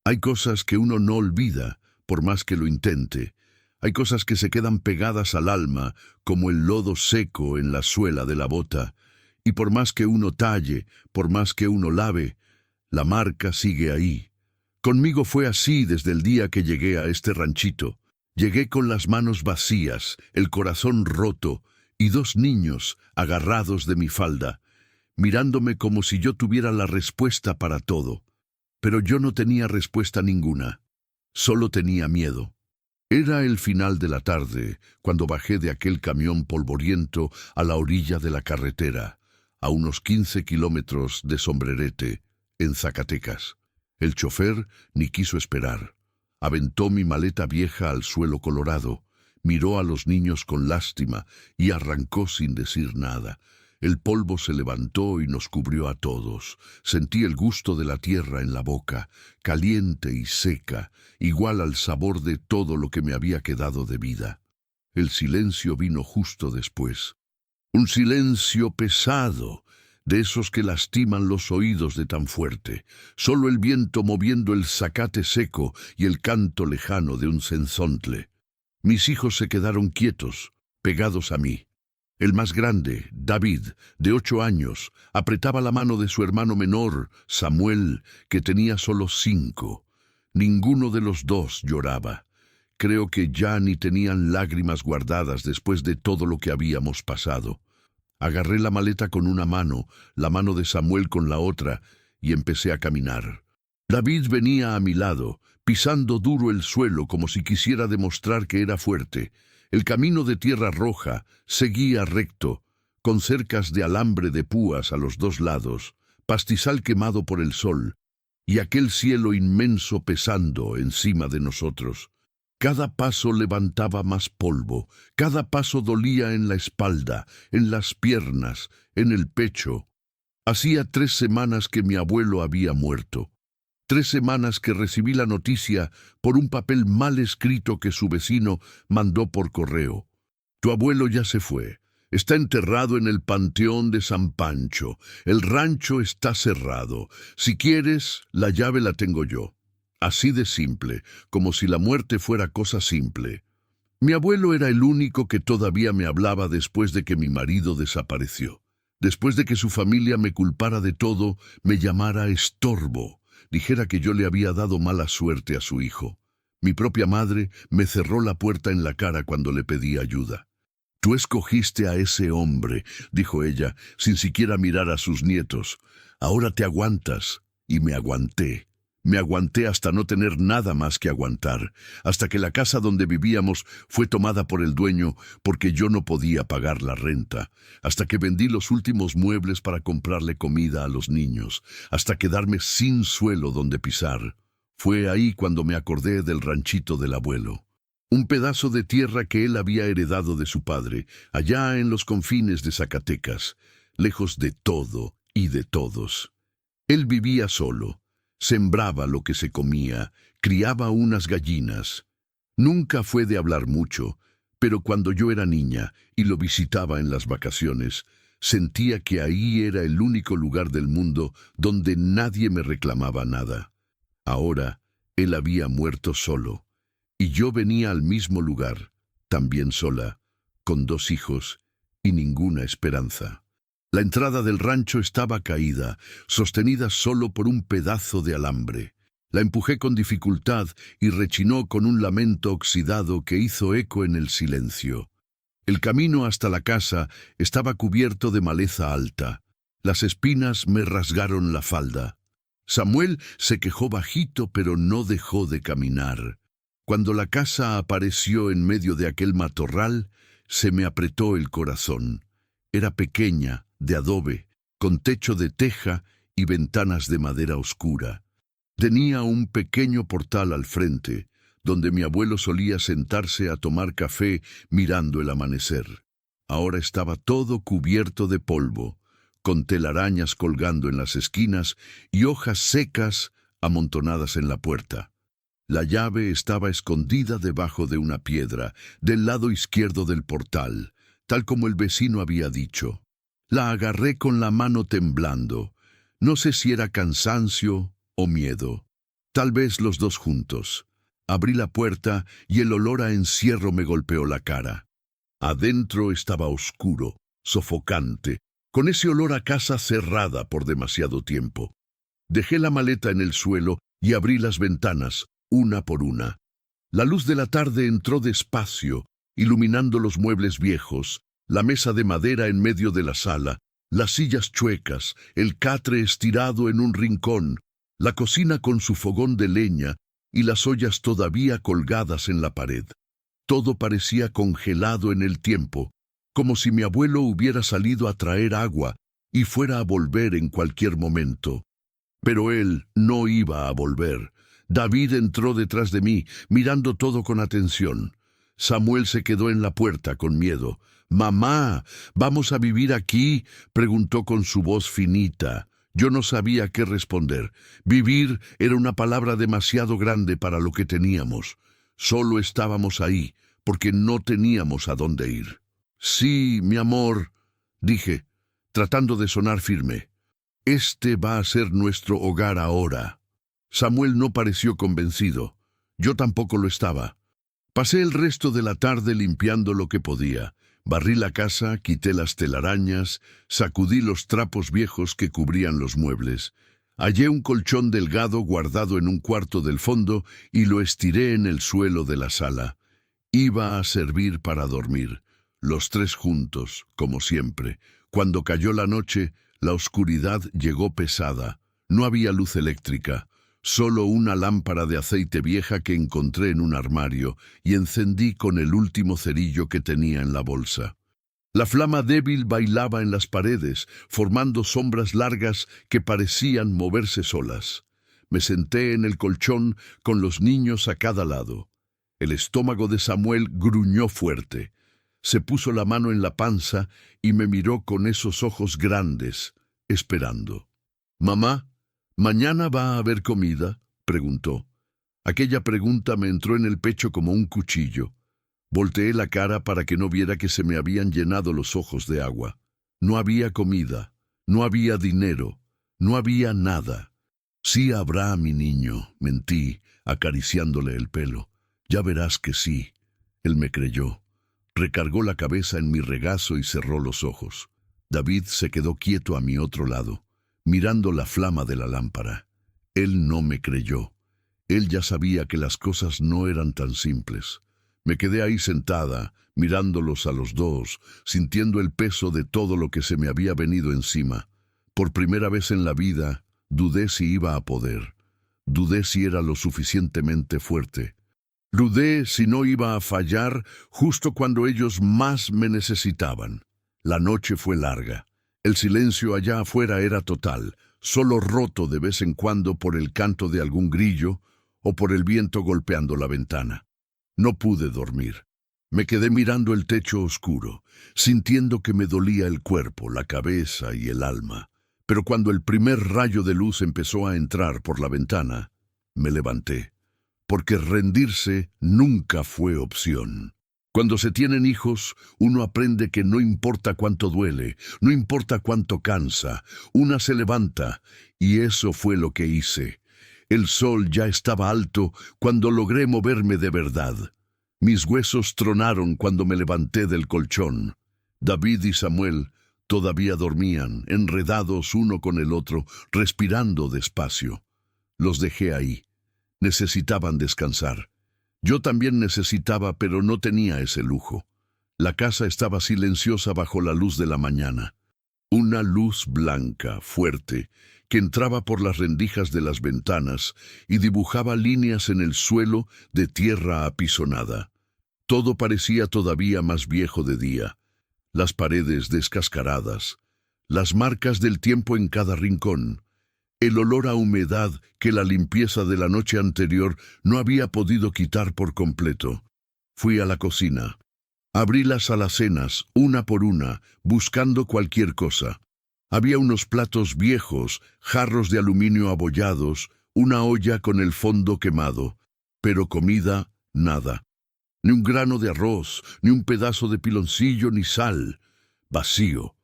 Hay cosas que uno no olvida, por más que lo intente. Hay cosas que se quedan pegadas al alma, como el lodo seco en la suela de la bota. Y por más que uno talle, por más que uno lave, la marca sigue ahí. Conmigo fue así desde el día que llegué a este ranchito. Llegué con las manos vacías, el corazón roto, y dos niños agarrados de mi falda, mirándome como si yo tuviera la respuesta para todo. Pero yo no tenía respuesta ninguna, solo tenía miedo. Era el final de la tarde, cuando bajé de aquel camión polvoriento a la orilla de la carretera, a unos 15 kilómetros de Sombrerete, en Zacatecas. El chofer ni quiso esperar. Aventó mi maleta vieja al suelo colorado, miró a los niños con lástima y arrancó sin decir nada. El polvo se levantó y nos cubrió a todos. Sentí el gusto de la tierra en la boca, caliente y seca, igual al sabor de todo lo que me había quedado de vida. El silencio vino justo después. Un silencio pesado, de esos que lastiman los oídos de tan fuerte. Solo el viento moviendo el zacate seco y el canto lejano de un cenzontle. Mis hijos se quedaron quietos, pegados a mí. El más grande, David, de 8 años, apretaba la mano de su hermano menor, Samuel, que tenía solo 5. Ninguno de los dos lloraba. Creo que ya ni tenían lágrimas guardadas después de todo lo que habíamos pasado. Agarré la maleta con una mano, la mano de Samuel con la otra, y empecé a caminar. David venía a mi lado, pisando duro el suelo como si quisiera demostrar que era fuerte. El camino de tierra roja seguía recto, con cercas de alambre de púas a los dos lados, pastizal quemado por el sol, y aquel cielo inmenso pesando encima de nosotros. Cada paso levantaba más polvo, cada paso dolía en la espalda, en las piernas, en el pecho. Hacía 3 semanas que mi abuelo había muerto. 3 semanas que recibí la noticia por un papel mal escrito que su vecino mandó por correo. Tu abuelo ya se fue. Está enterrado en el Panteón de San Pancho. El rancho está cerrado. Si quieres, la llave la tengo yo. Así de simple, como si la muerte fuera cosa simple. Mi abuelo era el único que todavía me hablaba después de que mi marido desapareció. Después de que su familia me culpara de todo, me llamara estorbo. Dijera que yo le había dado mala suerte a su hijo. Mi propia madre me cerró la puerta en la cara cuando le pedí ayuda. Tú escogiste a ese hombre, dijo ella, sin siquiera mirar a sus nietos. Ahora te aguantas. Y me aguanté. Me aguanté hasta no tener nada más que aguantar, hasta que la casa donde vivíamos fue tomada por el dueño porque yo no podía pagar la renta, hasta que vendí los últimos muebles para comprarle comida a los niños, hasta quedarme sin suelo donde pisar. Fue ahí cuando me acordé del ranchito del abuelo. Un pedazo de tierra que él había heredado de su padre, allá en los confines de Zacatecas, lejos de todo y de todos. Él vivía solo. Sembraba lo que se comía, criaba unas gallinas. Nunca fue de hablar mucho, pero cuando yo era niña y lo visitaba en las vacaciones, sentía que ahí era el único lugar del mundo donde nadie me reclamaba nada. Ahora, él había muerto solo, y yo venía al mismo lugar, también sola, con 2 hijos y ninguna esperanza. La entrada del rancho estaba caída, sostenida solo por un pedazo de alambre. La empujé con dificultad y rechinó con un lamento oxidado que hizo eco en el silencio. El camino hasta la casa estaba cubierto de maleza alta. Las espinas me rasgaron la falda. Samuel se quejó bajito, pero no dejó de caminar. Cuando la casa apareció en medio de aquel matorral, se me apretó el corazón. Era pequeña, de adobe, con techo de teja y ventanas de madera oscura. Tenía un pequeño portal al frente, donde mi abuelo solía sentarse a tomar café mirando el amanecer. Ahora estaba todo cubierto de polvo, con telarañas colgando en las esquinas y hojas secas amontonadas en la puerta. La llave estaba escondida debajo de una piedra, del lado izquierdo del portal, tal como el vecino había dicho. La agarré con la mano temblando. No sé si era cansancio o miedo. Tal vez los dos juntos. Abrí la puerta y el olor a encierro me golpeó la cara. Adentro estaba oscuro, sofocante, con ese olor a casa cerrada por demasiado tiempo. Dejé la maleta en el suelo y abrí las ventanas, una por una. La luz de la tarde entró despacio, iluminando los muebles viejos, la mesa de madera en medio de la sala, las sillas chuecas, el catre estirado en un rincón, la cocina con su fogón de leña y las ollas todavía colgadas en la pared. Todo parecía congelado en el tiempo, como si mi abuelo hubiera salido a traer agua y fuera a volver en cualquier momento. Pero él no iba a volver. David entró detrás de mí, mirando todo con atención. Samuel se quedó en la puerta con miedo. «Mamá, ¿vamos a vivir aquí?», preguntó con su voz finita. Yo no sabía qué responder. Vivir era una palabra demasiado grande para lo que teníamos. Solo estábamos ahí, porque no teníamos a dónde ir. «Sí, mi amor», dije, tratando de sonar firme. «Este va a ser nuestro hogar ahora». Samuel no pareció convencido. Yo tampoco lo estaba. Pasé el resto de la tarde limpiando lo que podía. Barrí la casa, quité las telarañas, sacudí los trapos viejos que cubrían los muebles. Hallé un colchón delgado guardado en un cuarto del fondo y lo estiré en el suelo de la sala. Iba a servir para dormir, los tres juntos, como siempre. Cuando cayó la noche, la oscuridad llegó pesada. No había luz eléctrica, solo una lámpara de aceite vieja que encontré en un armario y encendí con el último cerillo que tenía en la bolsa. La flama débil bailaba en las paredes, formando sombras largas que parecían moverse solas. Me senté en el colchón con los niños a cada lado. El estómago de Samuel gruñó fuerte. Se puso la mano en la panza y me miró con esos ojos grandes, esperando. «Mamá, ¿mañana va a haber comida?», preguntó. Aquella pregunta me entró en el pecho como un cuchillo. Volteé la cara para que no viera que se me habían llenado los ojos de agua. No había comida, no había dinero, no había nada. «Sí habrá, mi niño», mentí, acariciándole el pelo. «Ya verás que sí». Él me creyó. Recargó la cabeza en mi regazo y cerró los ojos. David se quedó quieto a mi otro lado, mirando la flama de la lámpara. Él no me creyó. Él ya sabía que las cosas no eran tan simples. Me quedé ahí sentada, mirándolos a los dos, sintiendo el peso de todo lo que se me había venido encima. Por primera vez en la vida, dudé si iba a poder. Dudé si era lo suficientemente fuerte. Dudé si no iba a fallar justo cuando ellos más me necesitaban. La noche fue larga. El silencio allá afuera era total, solo roto de vez en cuando por el canto de algún grillo o por el viento golpeando la ventana. No pude dormir. Me quedé mirando el techo oscuro, sintiendo que me dolía el cuerpo, la cabeza y el alma. Pero cuando el primer rayo de luz empezó a entrar por la ventana, me levanté. Porque rendirse nunca fue opción. Cuando se tienen hijos, uno aprende que no importa cuánto duele, no importa cuánto cansa, una se levanta, y eso fue lo que hice. El sol ya estaba alto cuando logré moverme de verdad. Mis huesos tronaron cuando me levanté del colchón. David y Samuel todavía dormían, enredados uno con el otro, respirando despacio. Los dejé ahí. Necesitaban descansar. Yo también necesitaba, pero no tenía ese lujo. La casa estaba silenciosa bajo la luz de la mañana. Una luz blanca, fuerte, que entraba por las rendijas de las ventanas y dibujaba líneas en el suelo de tierra apisonada. Todo parecía todavía más viejo de día. Las paredes descascaradas, las marcas del tiempo en cada rincón, el olor a humedad que la limpieza de la noche anterior no había podido quitar por completo. Fui a la cocina. Abrí las alacenas, una por una, buscando cualquier cosa. Había unos platos viejos, jarros de aluminio abollados, una olla con el fondo quemado. Pero comida, nada. Ni un grano de arroz, ni un pedazo de piloncillo, ni sal. Vacío.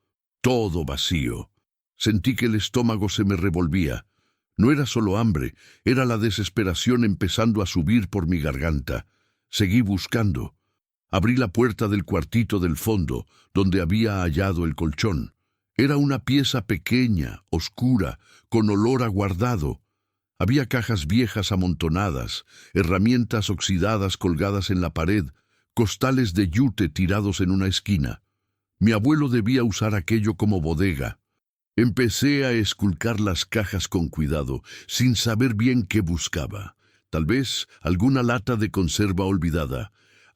Todo vacío. Sentí que el estómago se me revolvía. No era solo hambre, era la desesperación empezando a subir por mi garganta. Seguí buscando. Abrí la puerta del cuartito del fondo, donde había hallado el colchón. Era una pieza pequeña, oscura, con olor a guardado. Había cajas viejas amontonadas, herramientas oxidadas colgadas en la pared, costales de yute tirados en una esquina. Mi abuelo debía usar aquello como bodega. Empecé a esculcar las cajas con cuidado, sin saber bien qué buscaba. Tal vez alguna lata de conserva olvidada,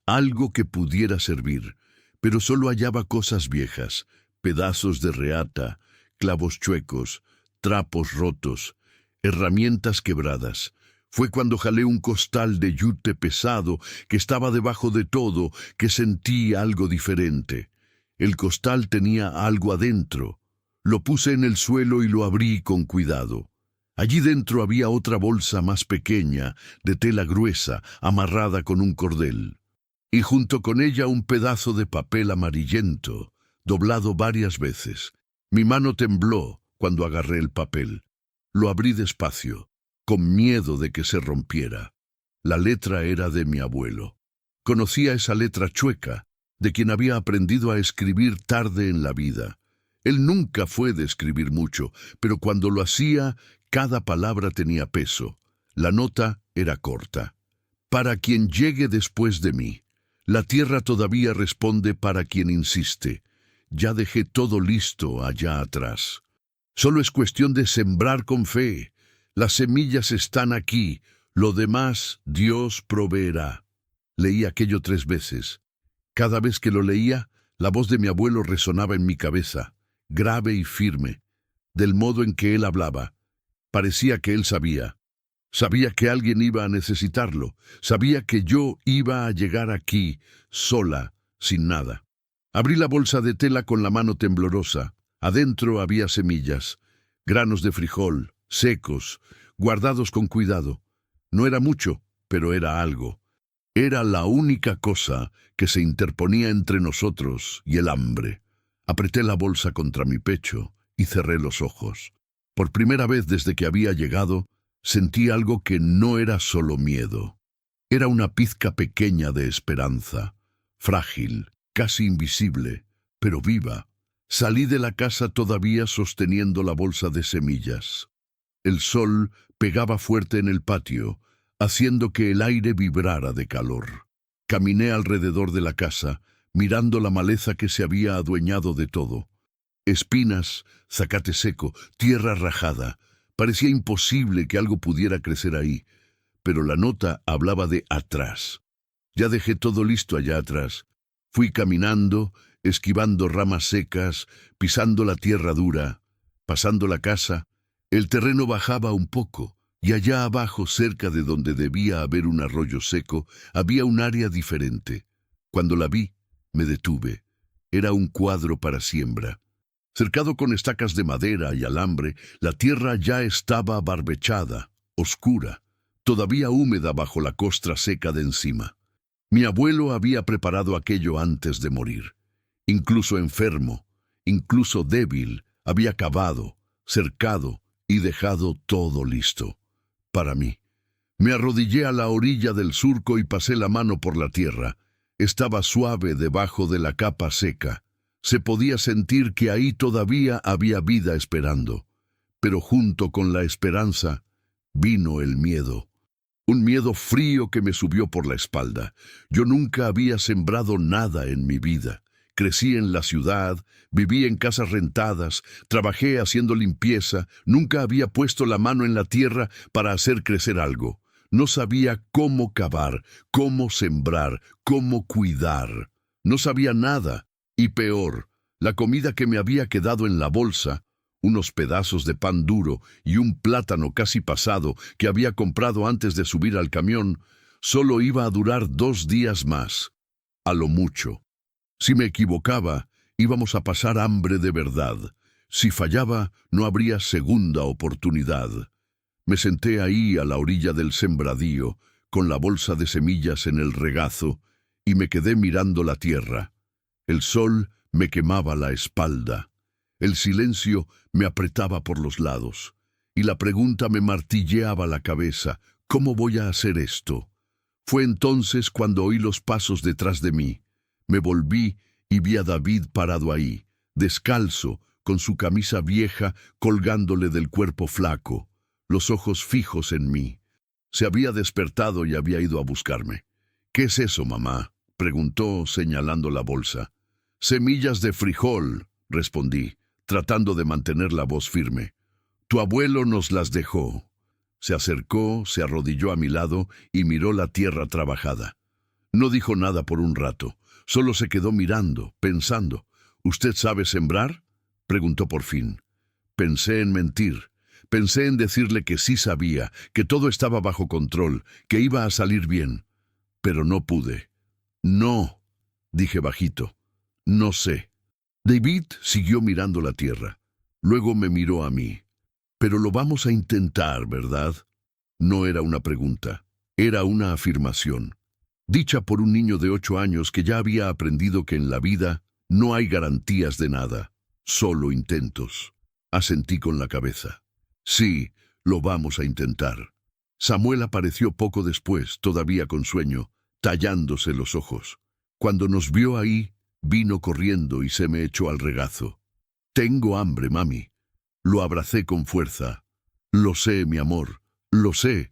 algo que pudiera servir, pero solo hallaba cosas viejas, pedazos de reata, clavos chuecos, trapos rotos, herramientas quebradas. Fue cuando jalé un costal de yute pesado que estaba debajo de todo que sentí algo diferente. El costal tenía algo adentro. Lo puse en el suelo y lo abrí con cuidado. Allí dentro había otra bolsa más pequeña, de tela gruesa, amarrada con un cordel. Y junto con ella un pedazo de papel amarillento, doblado varias veces. Mi mano tembló cuando agarré el papel. Lo abrí despacio, con miedo de que se rompiera. La letra era de mi abuelo. Conocía esa letra chueca, de quien había aprendido a escribir tarde en la vida. Él nunca fue de escribir mucho, pero cuando lo hacía, cada palabra tenía peso. La nota era corta. Para quien llegue después de mí. La tierra todavía responde para quien insiste. Ya dejé todo listo allá atrás. Solo es cuestión de sembrar con fe. Las semillas están aquí. Lo demás Dios proveerá. Leí aquello 3 veces. Cada vez que lo leía, la voz de mi abuelo resonaba en mi cabeza, grave y firme, del modo en que él hablaba. Parecía que él sabía. Sabía que alguien iba a necesitarlo. Sabía que yo iba a llegar aquí, sola, sin nada. Abrí la bolsa de tela con la mano temblorosa. Adentro había semillas, granos de frijol, secos, guardados con cuidado. No era mucho, pero era algo. Era la única cosa que se interponía entre nosotros y el hambre. Apreté la bolsa contra mi pecho y cerré los ojos. Por primera vez desde que había llegado, sentí algo que no era solo miedo. Era una pizca pequeña de esperanza, frágil, casi invisible, pero viva. Salí de la casa todavía sosteniendo la bolsa de semillas. El sol pegaba fuerte en el patio, haciendo que el aire vibrara de calor. Caminé alrededor de la casa, mirando la maleza que se había adueñado de todo. Espinas, zacate seco, tierra rajada. Parecía imposible que algo pudiera crecer ahí, pero la nota hablaba de atrás. Ya dejé todo listo allá atrás. Fui caminando, esquivando ramas secas, pisando la tierra dura. Pasando la casa, el terreno bajaba un poco, y allá abajo, cerca de donde debía haber un arroyo seco, había un área diferente. Cuando la vi, me detuve. Era un cuadro para siembra. Cercado con estacas de madera y alambre, la tierra ya estaba barbechada, oscura, todavía húmeda bajo la costra seca de encima. Mi abuelo había preparado aquello antes de morir. Incluso enfermo, incluso débil, había cavado, cercado y dejado todo listo. Para mí. Me arrodillé a la orilla del surco y pasé la mano por la tierra. Estaba suave debajo de la capa seca. Se podía sentir que ahí todavía había vida esperando. Pero junto con la esperanza vino el miedo. Un miedo frío que me subió por la espalda. Yo nunca había sembrado nada en mi vida. Crecí en la ciudad, viví en casas rentadas, trabajé haciendo limpieza, nunca había puesto la mano en la tierra para hacer crecer algo. No sabía cómo cavar, cómo sembrar, cómo cuidar. No sabía nada. Y peor, la comida que me había quedado en la bolsa, unos pedazos de pan duro y un plátano casi pasado que había comprado antes de subir al camión, solo iba a durar 2 días más, a lo mucho. Si me equivocaba, íbamos a pasar hambre de verdad. Si fallaba, no habría segunda oportunidad. Me senté ahí a la orilla del sembradío, con la bolsa de semillas en el regazo, y me quedé mirando la tierra. El sol me quemaba la espalda. El silencio me apretaba por los lados. y la pregunta me martilleaba la cabeza. ¿Cómo voy a hacer esto? Fue entonces cuando oí los pasos detrás de mí. Me volví y vi a David parado ahí, descalzo, con su camisa vieja colgándole del cuerpo flaco, los ojos fijos en mí. Se había despertado y había ido a buscarme. «¿Qué es eso, mamá?», preguntó, señalando la bolsa. «Semillas de frijol», respondí, tratando de mantener la voz firme. «Tu abuelo nos las dejó». Se acercó, se arrodilló a mi lado y miró la tierra trabajada. No dijo nada por un rato, solo se quedó mirando, pensando. «¿Usted sabe sembrar?», preguntó por fin. Pensé en mentir. Pensé en decirle que sí sabía, que todo estaba bajo control, que iba a salir bien. Pero no pude. «No», dije bajito. «No sé». David siguió mirando la tierra. Luego me miró a mí. «Pero lo vamos a intentar, ¿verdad?». No era una pregunta, era una afirmación, dicha por un niño de 8 años que ya había aprendido que en la vida no hay garantías de nada, solo intentos. Asentí con la cabeza. «Sí, lo vamos a intentar». Samuel apareció poco después, todavía con sueño, tallándose los ojos. Cuando nos vio ahí, vino corriendo y se me echó al regazo. «Tengo hambre, mami». Lo abracé con fuerza. «Lo sé, mi amor, lo sé».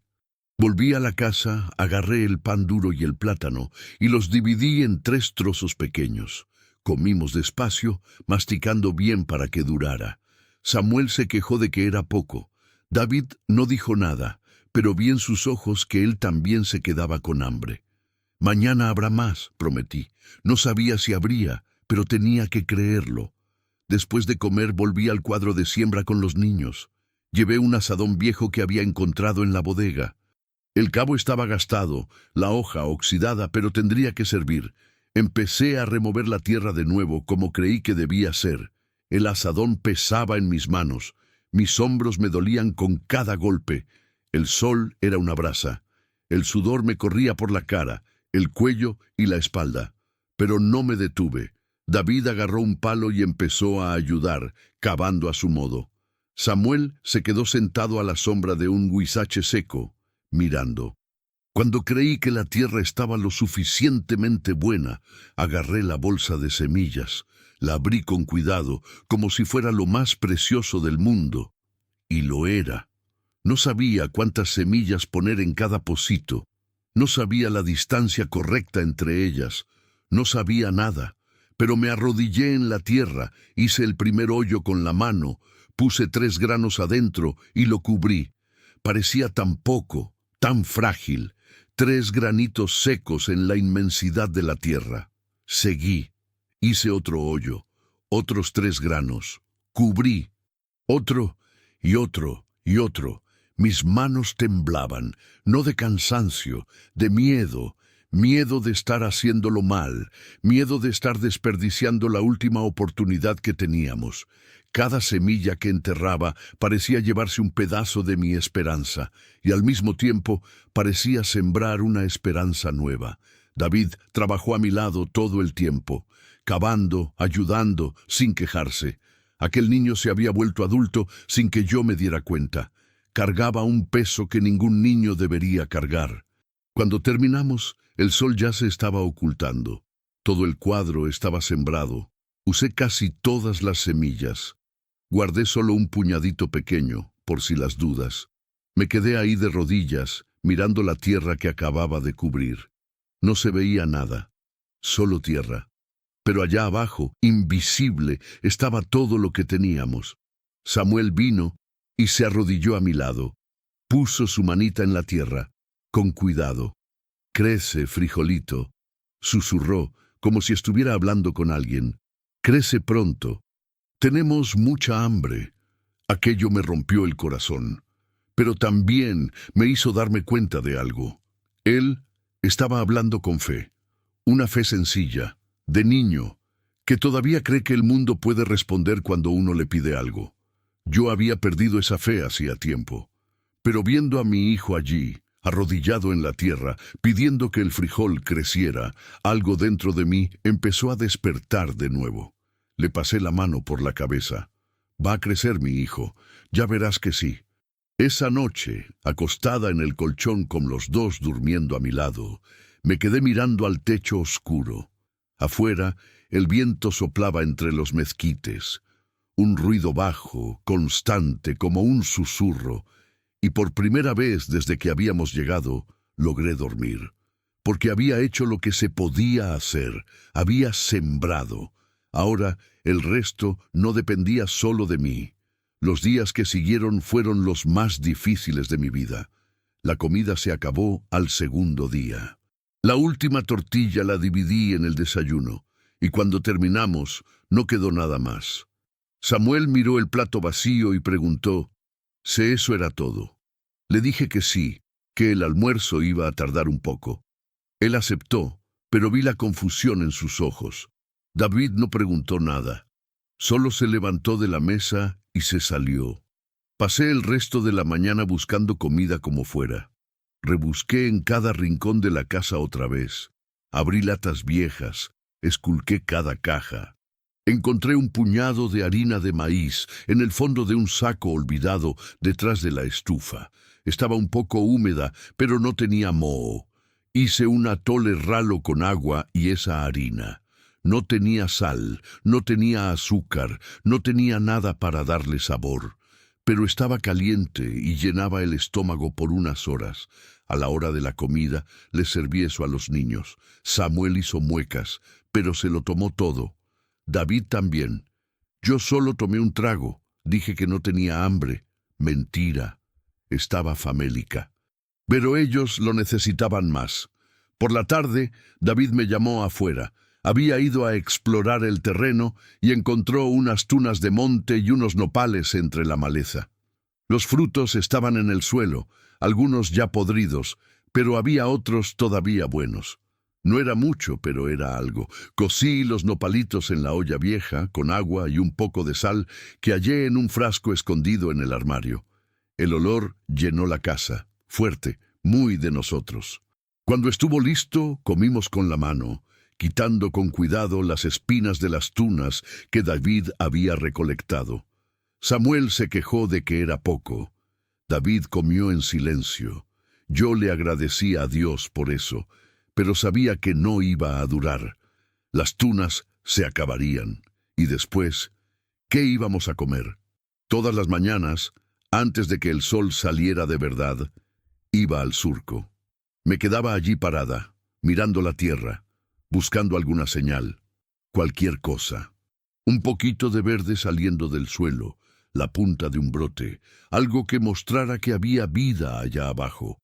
Volví a la casa, agarré el pan duro y el plátano y los dividí en 3 trozos pequeños. Comimos despacio, masticando bien para que durara. Samuel se quejó de que era poco. David no dijo nada, pero vi en sus ojos que él también se quedaba con hambre. «Mañana habrá más», prometí. No sabía si habría, pero tenía que creerlo. Después de comer volví al cuadro de siembra con los niños. Llevé un azadón viejo que había encontrado en la bodega. El cabo estaba gastado, la hoja oxidada, pero tendría que servir. Empecé a remover la tierra de nuevo, como creí que debía ser. El azadón pesaba en mis manos. Mis hombros me dolían con cada golpe. El sol era una brasa. El sudor me corría por la cara, el cuello y la espalda. Pero no me detuve. David agarró un palo y empezó a ayudar, cavando a su modo. Samuel se quedó sentado a la sombra de un huizache seco, mirando. Cuando creí que la tierra estaba lo suficientemente buena, agarré la bolsa de semillas, la abrí con cuidado, como si fuera lo más precioso del mundo. Y lo era. No sabía cuántas semillas poner en cada pocito. No sabía la distancia correcta entre ellas. No sabía nada. Pero me arrodillé en la tierra, hice el primer hoyo con la mano, puse 3 granos adentro y lo cubrí. Parecía tan poco, tan frágil, 3 granitos secos en la inmensidad de la tierra. Seguí, hice otro hoyo, otros 3 granos, cubrí, otro y otro y otro. Mis manos temblaban, no de cansancio, de miedo. Miedo de estar haciéndolo mal, miedo de estar desperdiciando la última oportunidad que teníamos. Cada semilla que enterraba parecía llevarse un pedazo de mi esperanza, y al mismo tiempo parecía sembrar una esperanza nueva. David trabajó a mi lado todo el tiempo, cavando, ayudando, sin quejarse. Aquel niño se había vuelto adulto sin que yo me diera cuenta. Cargaba un peso que ningún niño debería cargar. Cuando terminamos, el sol ya se estaba ocultando. Todo el cuadro estaba sembrado. Usé casi todas las semillas. Guardé solo un puñadito pequeño, por si las dudas. Me quedé ahí de rodillas, mirando la tierra que acababa de cubrir. No se veía nada, solo tierra. Pero allá abajo, invisible, estaba todo lo que teníamos. Samuel vino y se arrodilló a mi lado. Puso su manita en la tierra, con cuidado. «Crece, frijolito», susurró, como si estuviera hablando con alguien. «Crece pronto. Tenemos mucha hambre». Aquello me rompió el corazón, pero también me hizo darme cuenta de algo. Él estaba hablando con fe, una fe sencilla, de niño, que todavía cree que el mundo puede responder cuando uno le pide algo. Yo había perdido esa fe hacía tiempo, pero viendo a mi hijo allí, arrodillado en la tierra, pidiendo que el frijol creciera, algo dentro de mí empezó a despertar de nuevo. Le pasé la mano por la cabeza. «Va a crecer, mi hijo. Ya verás que sí». Esa noche, acostada en el colchón con los dos durmiendo a mi lado, me quedé mirando al techo oscuro. Afuera, el viento soplaba entre los mezquites, un ruido bajo, constante, como un susurro, y por primera vez desde que habíamos llegado, logré dormir, porque había hecho lo que se podía hacer, había sembrado. Ahora el resto no dependía solo de mí. Los días que siguieron fueron los más difíciles de mi vida. La comida se acabó al segundo día. La última tortilla la dividí en el desayuno, y cuando terminamos no quedó nada más. Samuel miró el plato vacío y preguntó si eso era todo. Le dije que sí, que el almuerzo iba a tardar un poco. Él aceptó, pero vi la confusión en sus ojos. David no preguntó nada. Solo se levantó de la mesa y se salió. Pasé el resto de la mañana buscando comida como fuera. Rebusqué en cada rincón de la casa otra vez. Abrí latas viejas, esculqué cada caja. Encontré un puñado de harina de maíz en el fondo de un saco olvidado detrás de la estufa. Estaba un poco húmeda, pero no tenía moho. Hice un atole ralo con agua y esa harina. No tenía sal, no tenía azúcar, no tenía nada para darle sabor. Pero estaba caliente y llenaba el estómago por unas horas. A la hora de la comida le serví eso a los niños. Samuel hizo muecas, pero se lo tomó todo. David también. Yo solo tomé un trago. Dije que no tenía hambre. Mentira. Estaba famélica. Pero ellos lo necesitaban más. Por la tarde, David me llamó afuera. Había ido a explorar el terreno y encontró unas tunas de monte y unos nopales entre la maleza. Los frutos estaban en el suelo, algunos ya podridos, pero había otros todavía buenos. No era mucho, pero era algo. Cocí los nopalitos en la olla vieja, con agua y un poco de sal, que hallé en un frasco escondido en el armario. El olor llenó la casa, fuerte, muy de nosotros. Cuando estuvo listo, comimos con la mano, quitando con cuidado las espinas de las tunas que David había recolectado. Samuel se quejó de que era poco. David comió en silencio. Yo le agradecí a Dios por eso, pero sabía que no iba a durar. Las tunas se acabarían. Y después, ¿qué íbamos a comer? Todas las mañanas, antes de que el sol saliera de verdad, iba al surco. Me quedaba allí parada, mirando la tierra, buscando alguna señal, cualquier cosa. Un poquito de verde saliendo del suelo, la punta de un brote, algo que mostrara que había vida allá abajo.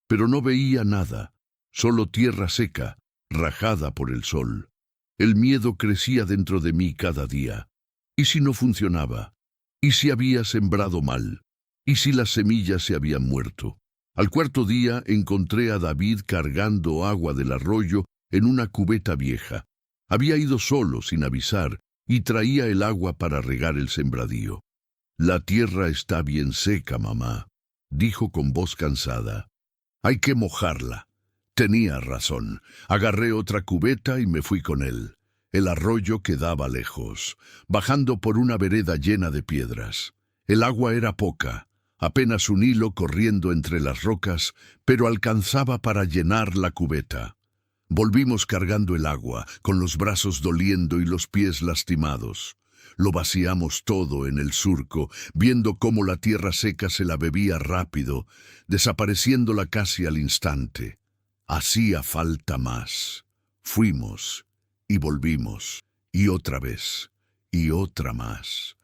Pero no veía nada, solo tierra seca, rajada por el sol. El miedo crecía dentro de mí cada día. ¿Y si no funcionaba? ¿Y si había sembrado mal? ¿Y si las semillas se habían muerto? Al cuarto día encontré a David cargando agua del arroyo en una cubeta vieja. Había ido solo, sin avisar, y traía el agua para regar el sembradío. «La tierra está bien seca, mamá», dijo con voz cansada. «Hay que mojarla». Tenía razón. Agarré otra cubeta y me fui con él. El arroyo quedaba lejos, bajando por una vereda llena de piedras. El agua era poca, apenas un hilo corriendo entre las rocas, pero alcanzaba para llenar la cubeta. Volvimos cargando el agua, con los brazos doliendo y los pies lastimados. Lo vaciamos todo en el surco, viendo cómo la tierra seca se la bebía rápido, desapareciéndola casi al instante. Hacía falta más. Fuimos y volvimos, y otra vez, y otra más.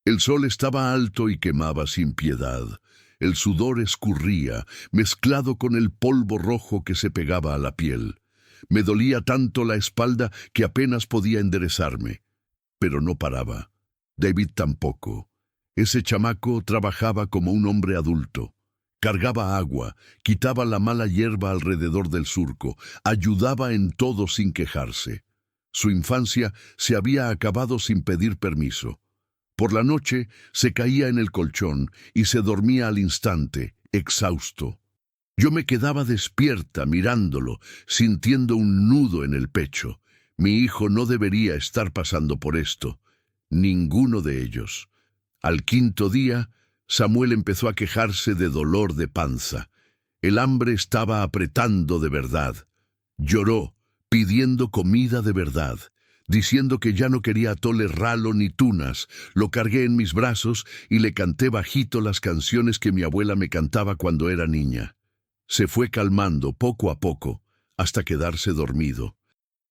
El sol estaba alto y quemaba sin piedad. El sudor escurría, mezclado con el polvo rojo que se pegaba a la piel. Me dolía tanto la espalda que apenas podía enderezarme. Pero no paraba. David tampoco. Ese chamaco trabajaba como un hombre adulto. Cargaba agua, quitaba la mala hierba alrededor del surco, ayudaba en todo sin quejarse. Su infancia se había acabado sin pedir permiso. Por la noche se caía en el colchón y se dormía al instante, exhausto. Yo me quedaba despierta mirándolo, sintiendo un nudo en el pecho. Mi hijo no debería estar pasando por esto. Ninguno de ellos. Al quinto día, Samuel empezó a quejarse de dolor de panza. El hambre estaba apretando de verdad. Lloró, pidiendo comida de verdad, diciendo que ya no quería atole ralo ni tunas. Lo cargué en mis brazos y le canté bajito las canciones que mi abuela me cantaba cuando era niña. Se fue calmando poco a poco, hasta quedarse dormido.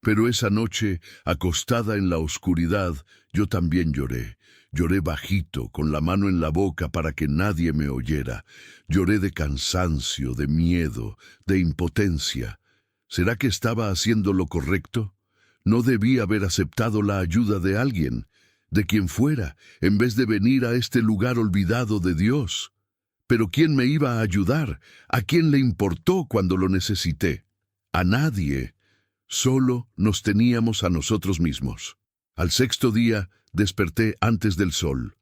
Pero esa noche, acostada en la oscuridad, yo también lloré. Lloré bajito, con la mano en la boca para que nadie me oyera. Lloré de cansancio, de miedo, de impotencia. ¿Será que estaba haciendo lo correcto? No debía haber aceptado la ayuda de alguien, de quien fuera, en vez de venir a este lugar olvidado de Dios. Pero ¿quién me iba a ayudar? ¿A quién le importó cuando lo necesité? A nadie. Solo nos teníamos a nosotros mismos. Al sexto día desperté antes del sol.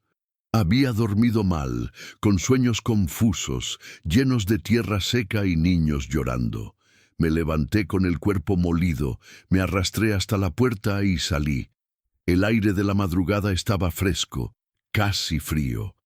Había dormido mal, con sueños confusos, llenos de tierra seca y niños llorando. Me levanté con el cuerpo molido, me arrastré hasta la puerta y salí. El aire de la madrugada estaba fresco, casi frío.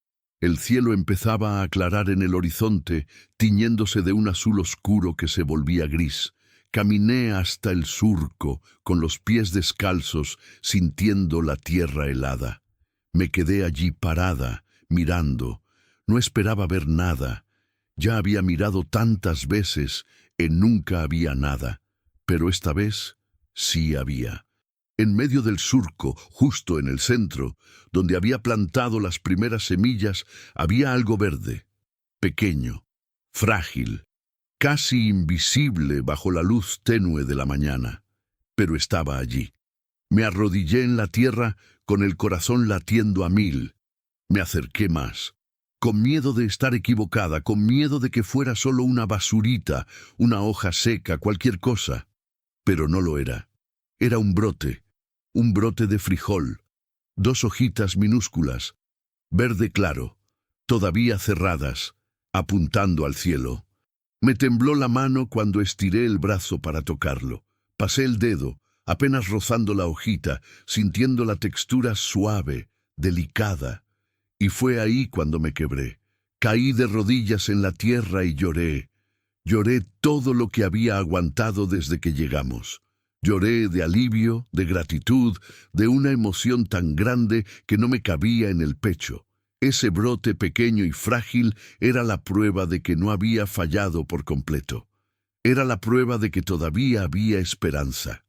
El cielo empezaba a aclarar en el horizonte, tiñéndose de un azul oscuro que se volvía gris. Caminé hasta el surco, con los pies descalzos, sintiendo la tierra helada. Me quedé allí parada, mirando. No esperaba ver nada. Ya había mirado tantas veces y nunca había nada. Pero esta vez sí había. En medio del surco, justo en el centro, donde había plantado las primeras semillas, había algo verde, pequeño, frágil, casi invisible bajo la luz tenue de la mañana. Pero estaba allí. Me arrodillé en la tierra con el corazón latiendo a 1000. Me acerqué más, con miedo de estar equivocada, con miedo de que fuera solo una basurita, una hoja seca, cualquier cosa. Pero no lo era. Era un brote de frijol, 2 hojitas minúsculas, verde claro, todavía cerradas, apuntando al cielo. Me tembló la mano cuando estiré el brazo para tocarlo. Pasé el dedo, apenas rozando la hojita, sintiendo la textura suave, delicada. Y fue ahí cuando me quebré. Caí de rodillas en la tierra y lloré. Lloré todo lo que había aguantado desde que llegamos. Lloré de alivio, de gratitud, de una emoción tan grande que no me cabía en el pecho. Ese brote pequeño y frágil era la prueba de que no había fallado por completo. Era la prueba de que todavía había esperanza.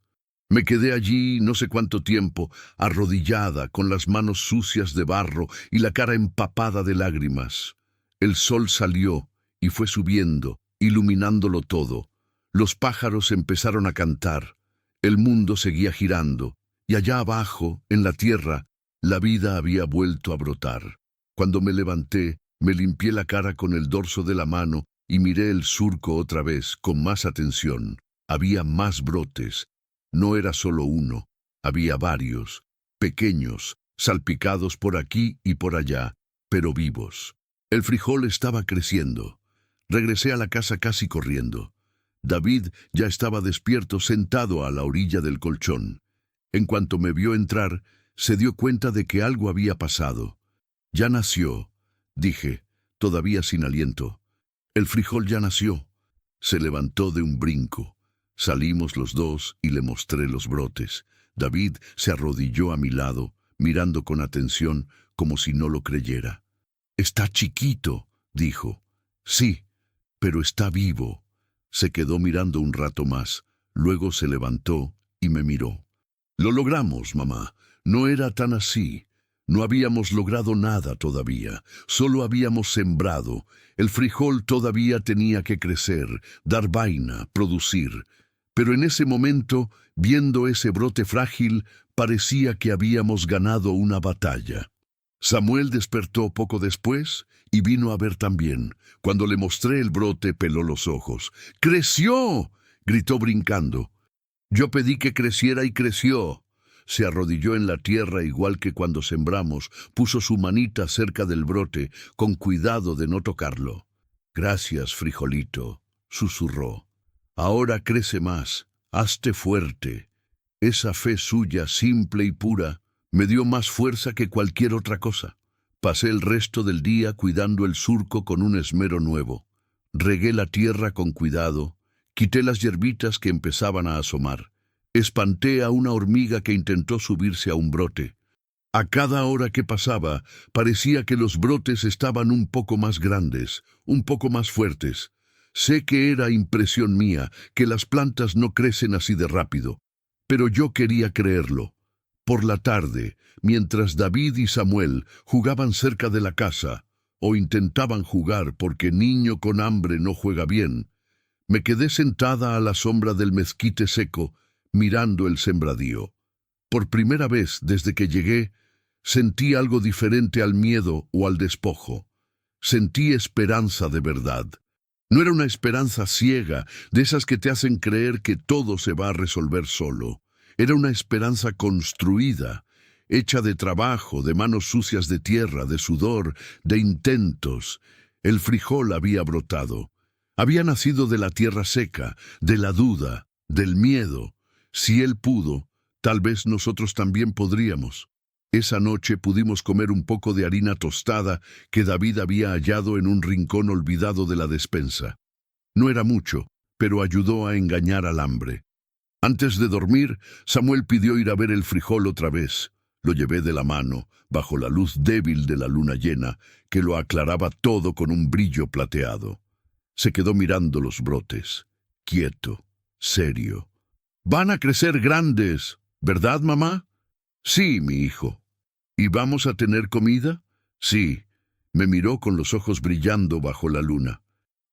Me quedé allí no sé cuánto tiempo, arrodillada, con las manos sucias de barro y la cara empapada de lágrimas. El sol salió y fue subiendo, iluminándolo todo. Los pájaros empezaron a cantar. El mundo seguía girando, y allá abajo, en la tierra, la vida había vuelto a brotar. Cuando me levanté, me limpié la cara con el dorso de la mano y miré el surco otra vez, con más atención. Había más brotes. No era solo uno, había varios, pequeños, salpicados por aquí y por allá, pero vivos. El frijol estaba creciendo. Regresé a la casa casi corriendo. David ya estaba despierto, sentado a la orilla del colchón. En cuanto me vio entrar, se dio cuenta de que algo había pasado. «Ya nació», dije, todavía sin aliento. «El frijol ya nació». Se levantó de un brinco. Salimos los dos y le mostré los brotes. David se arrodilló a mi lado, mirando con atención, como si no lo creyera. «Está chiquito», dijo. «Sí, pero está vivo». Se quedó mirando un rato más, luego se levantó y me miró. «Lo logramos, mamá. No era tan así. No habíamos logrado nada todavía. Solo habíamos sembrado. El frijol todavía tenía que crecer, dar vaina, producir. Pero en ese momento, viendo ese brote frágil, parecía que habíamos ganado una batalla». Samuel despertó poco después y vino a ver también. Cuando le mostré el brote, peló los ojos. «¡Creció!», gritó brincando. Yo pedí que creciera y creció. Se arrodilló en la tierra igual que cuando sembramos, puso su manita cerca del brote, con cuidado de no tocarlo. «Gracias, frijolito», susurró. «Ahora crece más, hazte fuerte». Esa fe suya, simple y pura, me dio más fuerza que cualquier otra cosa. Pasé el resto del día cuidando el surco con un esmero nuevo. Regué la tierra con cuidado, quité las hierbitas que empezaban a asomar. Espanté a una hormiga que intentó subirse a un brote. A cada hora que pasaba, parecía que los brotes estaban un poco más grandes, un poco más fuertes. Sé que era impresión mía, que las plantas no crecen así de rápido, pero yo quería creerlo. Por la tarde, mientras David y Samuel jugaban cerca de la casa, o intentaban jugar porque niño con hambre no juega bien, me quedé sentada a la sombra del mezquite seco, mirando el sembradío. Por primera vez desde que llegué, sentí algo diferente al miedo o al despojo. Sentí esperanza de verdad. No era una esperanza ciega, de esas que te hacen creer que todo se va a resolver solo. Era una esperanza construida, hecha de trabajo, de manos sucias de tierra, de sudor, de intentos. El frijol había brotado. Había nacido de la tierra seca, de la duda, del miedo. Si él pudo, tal vez nosotros también podríamos. Esa noche pudimos comer un poco de harina tostada que David había hallado en un rincón olvidado de la despensa. No era mucho, pero ayudó a engañar al hambre. Antes de dormir, Samuel pidió ir a ver el frijol otra vez. Lo llevé de la mano, bajo la luz débil de la luna llena, que lo aclaraba todo con un brillo plateado. Se quedó mirando los brotes, quieto, serio. «Van a crecer grandes, ¿verdad, mamá?» «Sí, mi hijo». «¿Y vamos a tener comida?» «Sí». Me miró con los ojos brillando bajo la luna.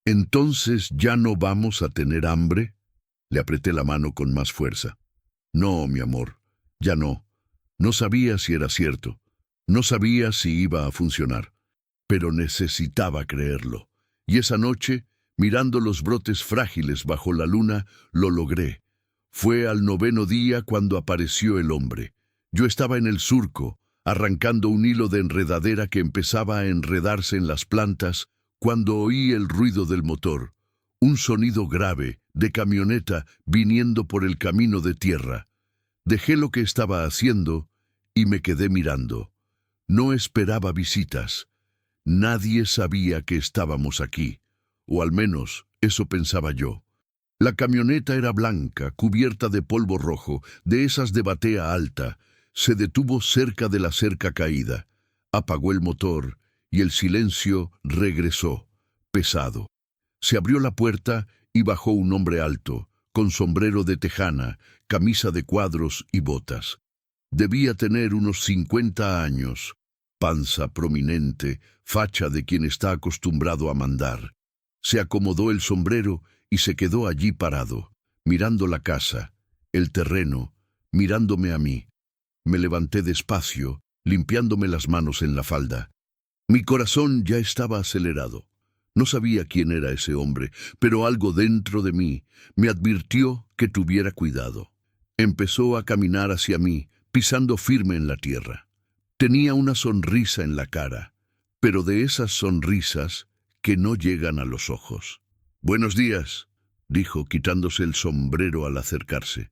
«¿Entonces ya no vamos a tener hambre?» Le apreté la mano con más fuerza. «No, mi amor, ya no». No sabía si era cierto. No sabía si iba a funcionar. Pero necesitaba creerlo. Y esa noche, mirando los brotes frágiles bajo la luna, lo logré. Fue al 9º día cuando apareció el hombre. Yo estaba en el surco, arrancando un hilo de enredadera que empezaba a enredarse en las plantas, cuando oí el ruido del motor. Un sonido grave, de camioneta, viniendo por el camino de tierra. Dejé lo que estaba haciendo y me quedé mirando. No esperaba visitas. Nadie sabía que estábamos aquí, o al menos eso pensaba yo. La camioneta era blanca, cubierta de polvo rojo, de esas de batea alta. Se detuvo cerca de la cerca caída. Apagó el motor y el silencio regresó, pesado. Se abrió la puerta y bajó un hombre alto, con sombrero de tejana, camisa de cuadros y botas. Debía tener unos 50 años, panza prominente, facha de quien está acostumbrado a mandar. Se acomodó el sombrero y se quedó allí parado, mirando la casa, el terreno, mirándome a mí. Me levanté despacio, limpiándome las manos en la falda. Mi corazón ya estaba acelerado. No sabía quién era ese hombre, pero algo dentro de mí me advirtió que tuviera cuidado. Empezó a caminar hacia mí, pisando firme en la tierra. Tenía una sonrisa en la cara, pero de esas sonrisas que no llegan a los ojos. «Buenos días», dijo, quitándose el sombrero al acercarse.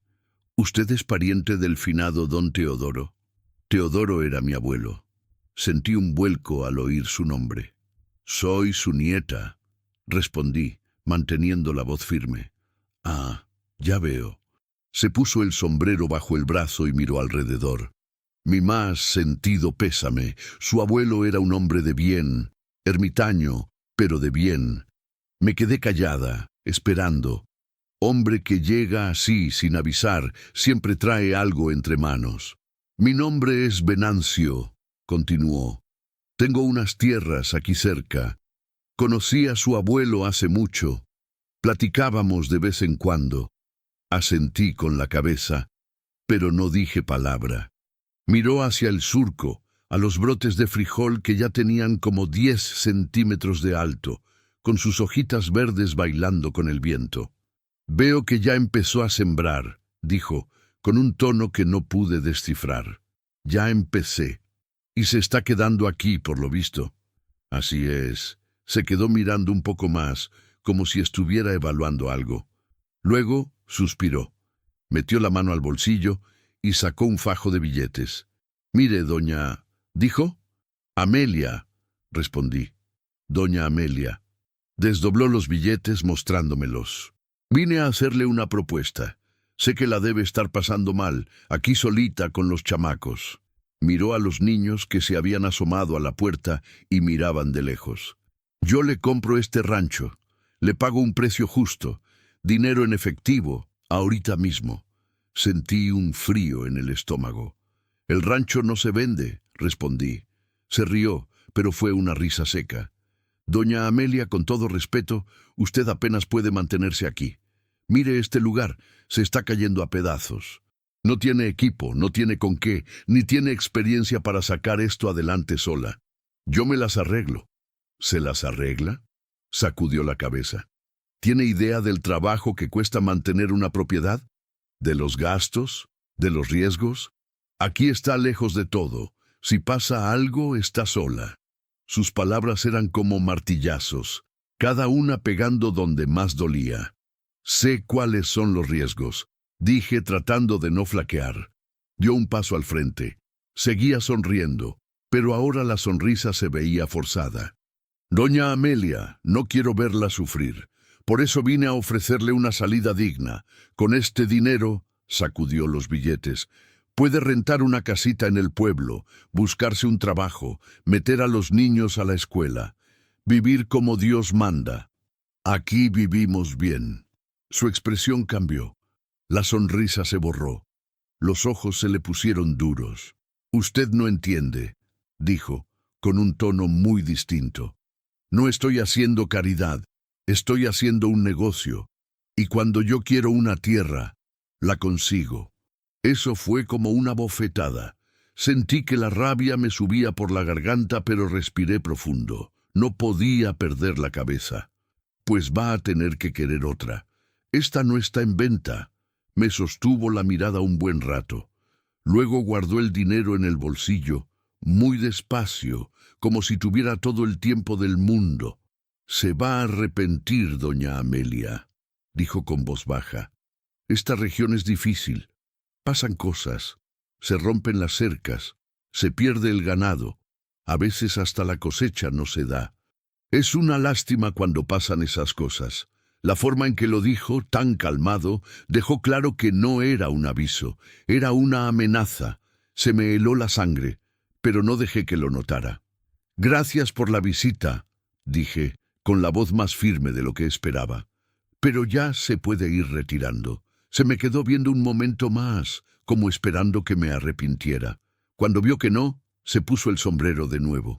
«¿Usted es pariente del finado don Teodoro?» Teodoro era mi abuelo. Sentí un vuelco al oír su nombre. «Soy su nieta», respondí, manteniendo la voz firme. «Ah, ya veo». Se puso el sombrero bajo el brazo y miró alrededor. Mi más sentido pésame. Su abuelo era un hombre de bien, ermitaño, pero de bien. Me quedé callada, esperando. Hombre que llega así, sin avisar, siempre trae algo entre manos. «Mi nombre es Venancio», continuó. «Tengo unas tierras aquí cerca. Conocí a su abuelo hace mucho. Platicábamos de vez en cuando». Asentí con la cabeza, pero no dije palabra. Miró hacia el surco, a los brotes de frijol que ya tenían como 10 centímetros de alto, con sus hojitas verdes bailando con el viento. «Veo que ya empezó a sembrar», dijo, con un tono que no pude descifrar. «Ya empecé. Y se está quedando aquí, por lo visto». «Así es». Se quedó mirando un poco más, como si estuviera evaluando algo. Luego suspiró, metió la mano al bolsillo y sacó un fajo de billetes. «Mire, doña», dijo. Amelia, respondí. Doña Amelia. Desdobló los billetes mostrándomelos. Vine a hacerle una propuesta. Sé que la debe estar pasando mal, aquí solita con los chamacos. Miró a los niños que se habían asomado a la puerta y miraban de lejos. Yo le compro este rancho. Le pago un precio justo. Dinero en efectivo, ahorita mismo. Sentí un frío en el estómago. El rancho no se vende, respondí. Se rió, pero fue una risa seca. Doña Amelia, con todo respeto, usted apenas puede mantenerse aquí. Mire este lugar, se está cayendo a pedazos. No tiene equipo, no tiene con qué, ni tiene experiencia para sacar esto adelante sola. Yo me las arreglo. ¿Se las arregla? Sacudió la cabeza. ¿Tiene idea del trabajo que cuesta mantener una propiedad? ¿De los gastos? ¿De los riesgos? Aquí está lejos de todo. Si pasa algo, está sola. Sus palabras eran como martillazos, cada una pegando donde más dolía. Sé cuáles son los riesgos, dije tratando de no flaquear. Dio un paso al frente. Seguía sonriendo, pero ahora la sonrisa se veía forzada. Doña Amelia, no quiero verla sufrir. Por eso vine a ofrecerle una salida digna. Con este dinero, sacudió los billetes, puede rentar una casita en el pueblo, buscarse un trabajo, meter a los niños a la escuela, vivir como Dios manda. Aquí vivimos bien. Su expresión cambió. La sonrisa se borró. Los ojos se le pusieron duros. Usted no entiende, dijo, con un tono muy distinto. No estoy haciendo caridad, estoy haciendo un negocio. Y cuando yo quiero una tierra, la consigo. Eso fue como una bofetada. Sentí que la rabia me subía por la garganta, pero respiré profundo. No podía perder la cabeza. Pues va a tener que querer otra. Esta no está en venta. Me sostuvo la mirada un buen rato. Luego guardó el dinero en el bolsillo, muy despacio, como si tuviera todo el tiempo del mundo. Se va a arrepentir, doña Amelia, dijo con voz baja. Esta región es difícil. Pasan cosas, se rompen las cercas, se pierde el ganado, a veces hasta la cosecha no se da. Es una lástima cuando pasan esas cosas. La forma en que lo dijo, tan calmado, dejó claro que no era un aviso, era una amenaza. Se me heló la sangre, pero no dejé que lo notara. Gracias por la visita, dije, con la voz más firme de lo que esperaba. Pero ya se puede ir retirando. Se me quedó viendo un momento más, como esperando que me arrepintiera. Cuando vio que no, se puso el sombrero de nuevo.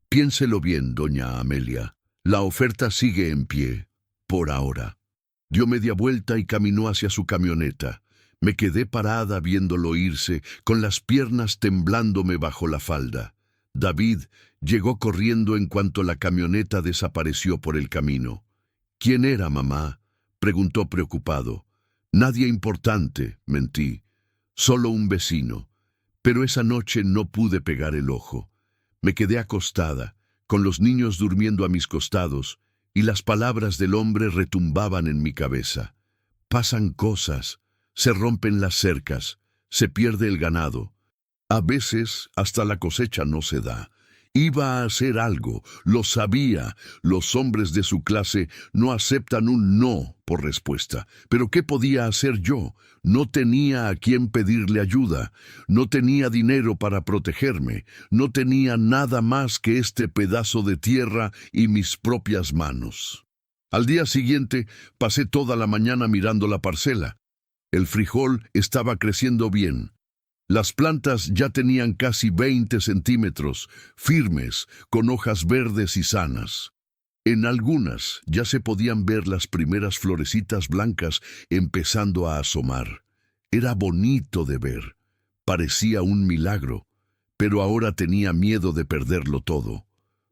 Piénselo bien, doña Amelia. La oferta sigue en pie, por ahora. Dio media vuelta y caminó hacia su camioneta. Me quedé parada viéndolo irse, con las piernas temblándome bajo la falda. David llegó corriendo en cuanto la camioneta desapareció por el camino. ¿Quién era, mamá?, preguntó preocupado. Nadie importante, mentí. Solo un vecino. Pero esa noche no pude pegar el ojo. Me quedé acostada, con los niños durmiendo a mis costados, y las palabras del hombre retumbaban en mi cabeza. Pasan cosas, se rompen las cercas, se pierde el ganado. A veces hasta la cosecha no se da. Iba a hacer algo, lo sabía. Los hombres de su clase no aceptan un no por respuesta. Pero ¿qué podía hacer yo? No tenía a quién pedirle ayuda. No tenía dinero para protegerme. No tenía nada más que este pedazo de tierra y mis propias manos. Al día siguiente pasé toda la mañana mirando la parcela. El frijol estaba creciendo bien. Las plantas ya tenían casi 20 centímetros, firmes, con hojas verdes y sanas. En algunas ya se podían ver las primeras florecitas blancas empezando a asomar. Era bonito de ver. Parecía un milagro, pero ahora tenía miedo de perderlo todo.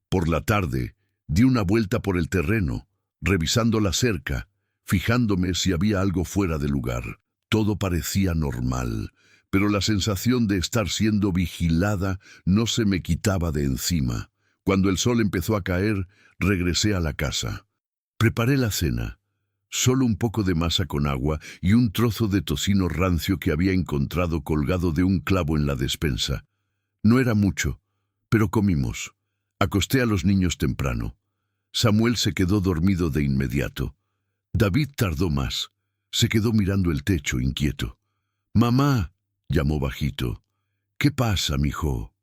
Por la tarde, di una vuelta por el terreno, revisando la cerca, fijándome si había algo fuera de lugar. Todo parecía normal, pero la sensación de estar siendo vigilada no se me quitaba de encima. Cuando el sol empezó a caer, regresé a la casa. Preparé la cena, solo un poco de masa con agua y un trozo de tocino rancio que había encontrado colgado de un clavo en la despensa. No era mucho, Pero comimos. Acosté a los niños temprano. Samuel se quedó dormido de inmediato. David tardó más. Se quedó mirando el techo, inquieto. «Mamá», llamó bajito. «¿Qué pasa, mijo?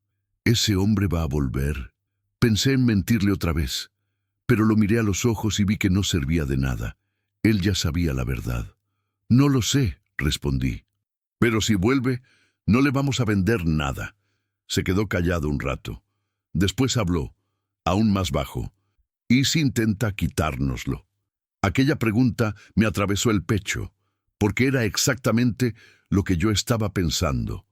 ¿Ese hombre va a volver?» Pensé en mentirle otra vez, pero lo miré a los ojos y vi que no servía de nada. Él ya sabía la verdad. «No lo sé», respondí. «Pero si vuelve, no le vamos a vender nada». Se quedó callado un rato. Después habló, aún más bajo. «¿Y si intenta quitárnoslo?» Aquella pregunta me atravesó el pecho, porque era exactamente lo que yo estaba pensando.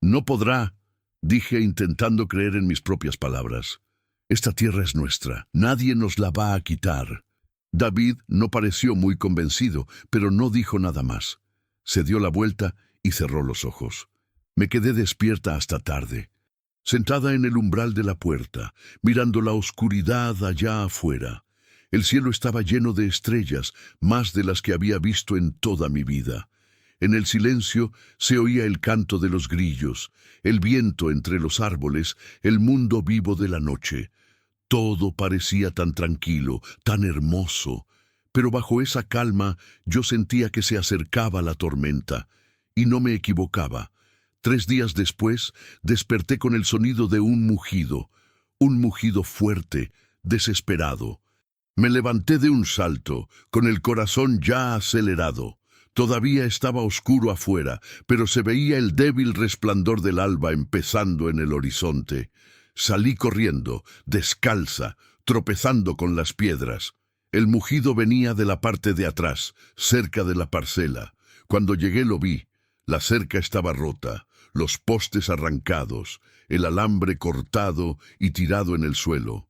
«No podrá», dije intentando creer en mis propias palabras. «Esta tierra es nuestra, nadie nos la va a quitar». David no pareció muy convencido, pero no dijo nada más. Se dio la vuelta y cerró los ojos. Me quedé despierta hasta tarde, sentada en el umbral de la puerta, mirando la oscuridad allá afuera. El cielo estaba lleno de estrellas, más de las que había visto en toda mi vida. En el silencio se oía el canto de los grillos, el viento entre los árboles, el mundo vivo de la noche. Todo parecía tan tranquilo, tan hermoso, pero bajo esa calma yo sentía que se acercaba la tormenta, y no me equivocaba. 3 días después desperté con el sonido de un mugido fuerte, desesperado. Me levanté de un salto, con el corazón ya acelerado. Todavía estaba oscuro afuera, pero se veía el débil resplandor del alba empezando en el horizonte. Salí corriendo, descalza, tropezando con las piedras. El mugido venía de la parte de atrás, cerca de la parcela. Cuando llegué lo vi. La cerca estaba rota, los postes arrancados, el alambre cortado y tirado en el suelo.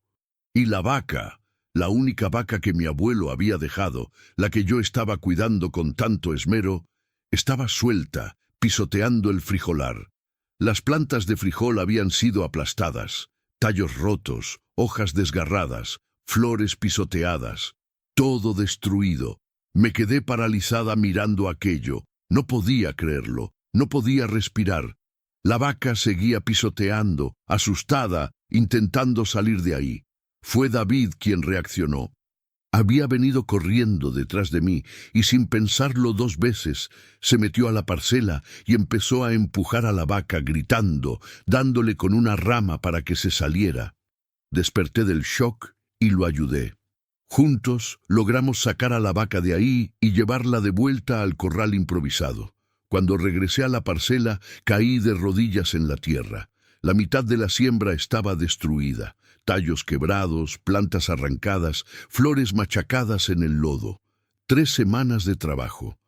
Y la vaca, la única vaca que mi abuelo había dejado, la que yo estaba cuidando con tanto esmero, estaba suelta, pisoteando el frijolar. Las plantas de frijol habían sido aplastadas, tallos rotos, hojas desgarradas, flores pisoteadas, todo destruido. Me quedé paralizada mirando aquello. No podía creerlo, no podía respirar. La vaca seguía pisoteando, asustada, intentando salir de ahí. Fue David quien reaccionó. Había venido corriendo detrás de mí y sin pensarlo 2 veces se metió a la parcela y empezó a empujar a la vaca gritando, dándole con una rama para que se saliera. Desperté del shock y lo ayudé. Juntos logramos sacar a la vaca de ahí y llevarla de vuelta al corral improvisado. Cuando regresé a la parcela, caí de rodillas en la tierra. La mitad de la siembra estaba destruida. Tallos quebrados, plantas arrancadas, flores machacadas en el lodo. 3 semanas de trabajo.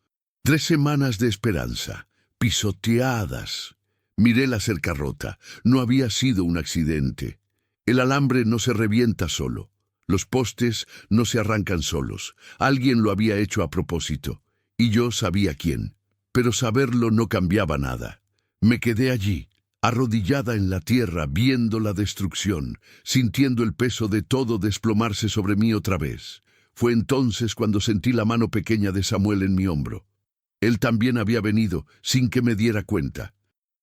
3 semanas de esperanza. Pisoteadas. Miré la cerca rota. No había sido un accidente. El alambre no se revienta solo. Los postes no se arrancan solos. Alguien lo había hecho a propósito. Y yo sabía quién. Pero saberlo no cambiaba nada. Me quedé allí, arrodillada en la tierra, viendo la destrucción, sintiendo el peso de todo desplomarse sobre mí otra vez. Fue entonces cuando sentí la mano pequeña de Samuel en mi hombro. Él también había venido, sin que me diera cuenta.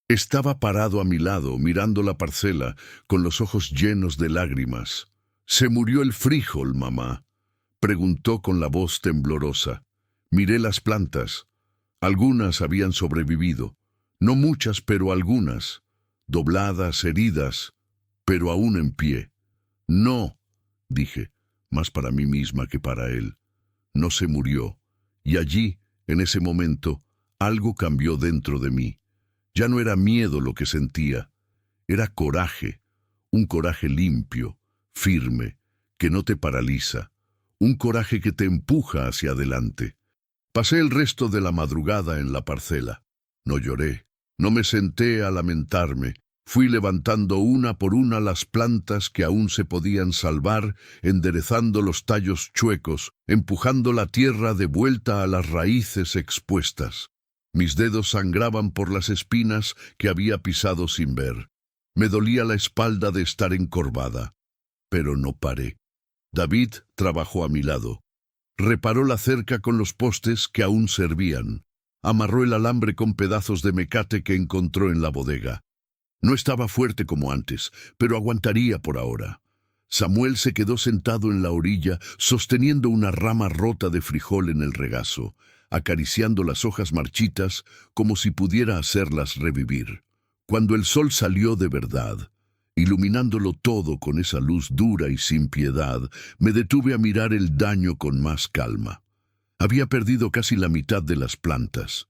Estaba parado a mi lado, mirando la parcela, con los ojos llenos de lágrimas. «¿Se murió el frijol, mamá?», preguntó con la voz temblorosa. Miré las plantas. Algunas habían sobrevivido. No muchas, pero algunas. Dobladas, heridas, pero aún en pie. «No», dije, más para mí misma que para él. No se murió. Y allí, en ese momento, algo cambió dentro de mí. Ya no era miedo lo que sentía. Era coraje. Un coraje limpio, firme, que no te paraliza. Un coraje que te empuja hacia adelante. Pasé el resto de la madrugada en la parcela. No lloré. No me senté a lamentarme. Fui levantando una por una las plantas que aún se podían salvar, enderezando los tallos chuecos, empujando la tierra de vuelta a las raíces expuestas. Mis dedos sangraban por las espinas que había pisado sin ver. Me dolía la espalda de estar encorvada. Pero no paré. David trabajó a mi lado. Reparó la cerca con los postes que aún servían. Amarró el alambre con pedazos de mecate que encontró en la bodega. No estaba fuerte como antes, pero aguantaría por ahora. Samuel se quedó sentado en la orilla, sosteniendo una rama rota de frijol en el regazo, acariciando las hojas marchitas como si pudiera hacerlas revivir. Cuando el sol salió de verdad, iluminándolo todo con esa luz dura y sin piedad, me detuve a mirar el daño con más calma. Había perdido casi la mitad de las plantas.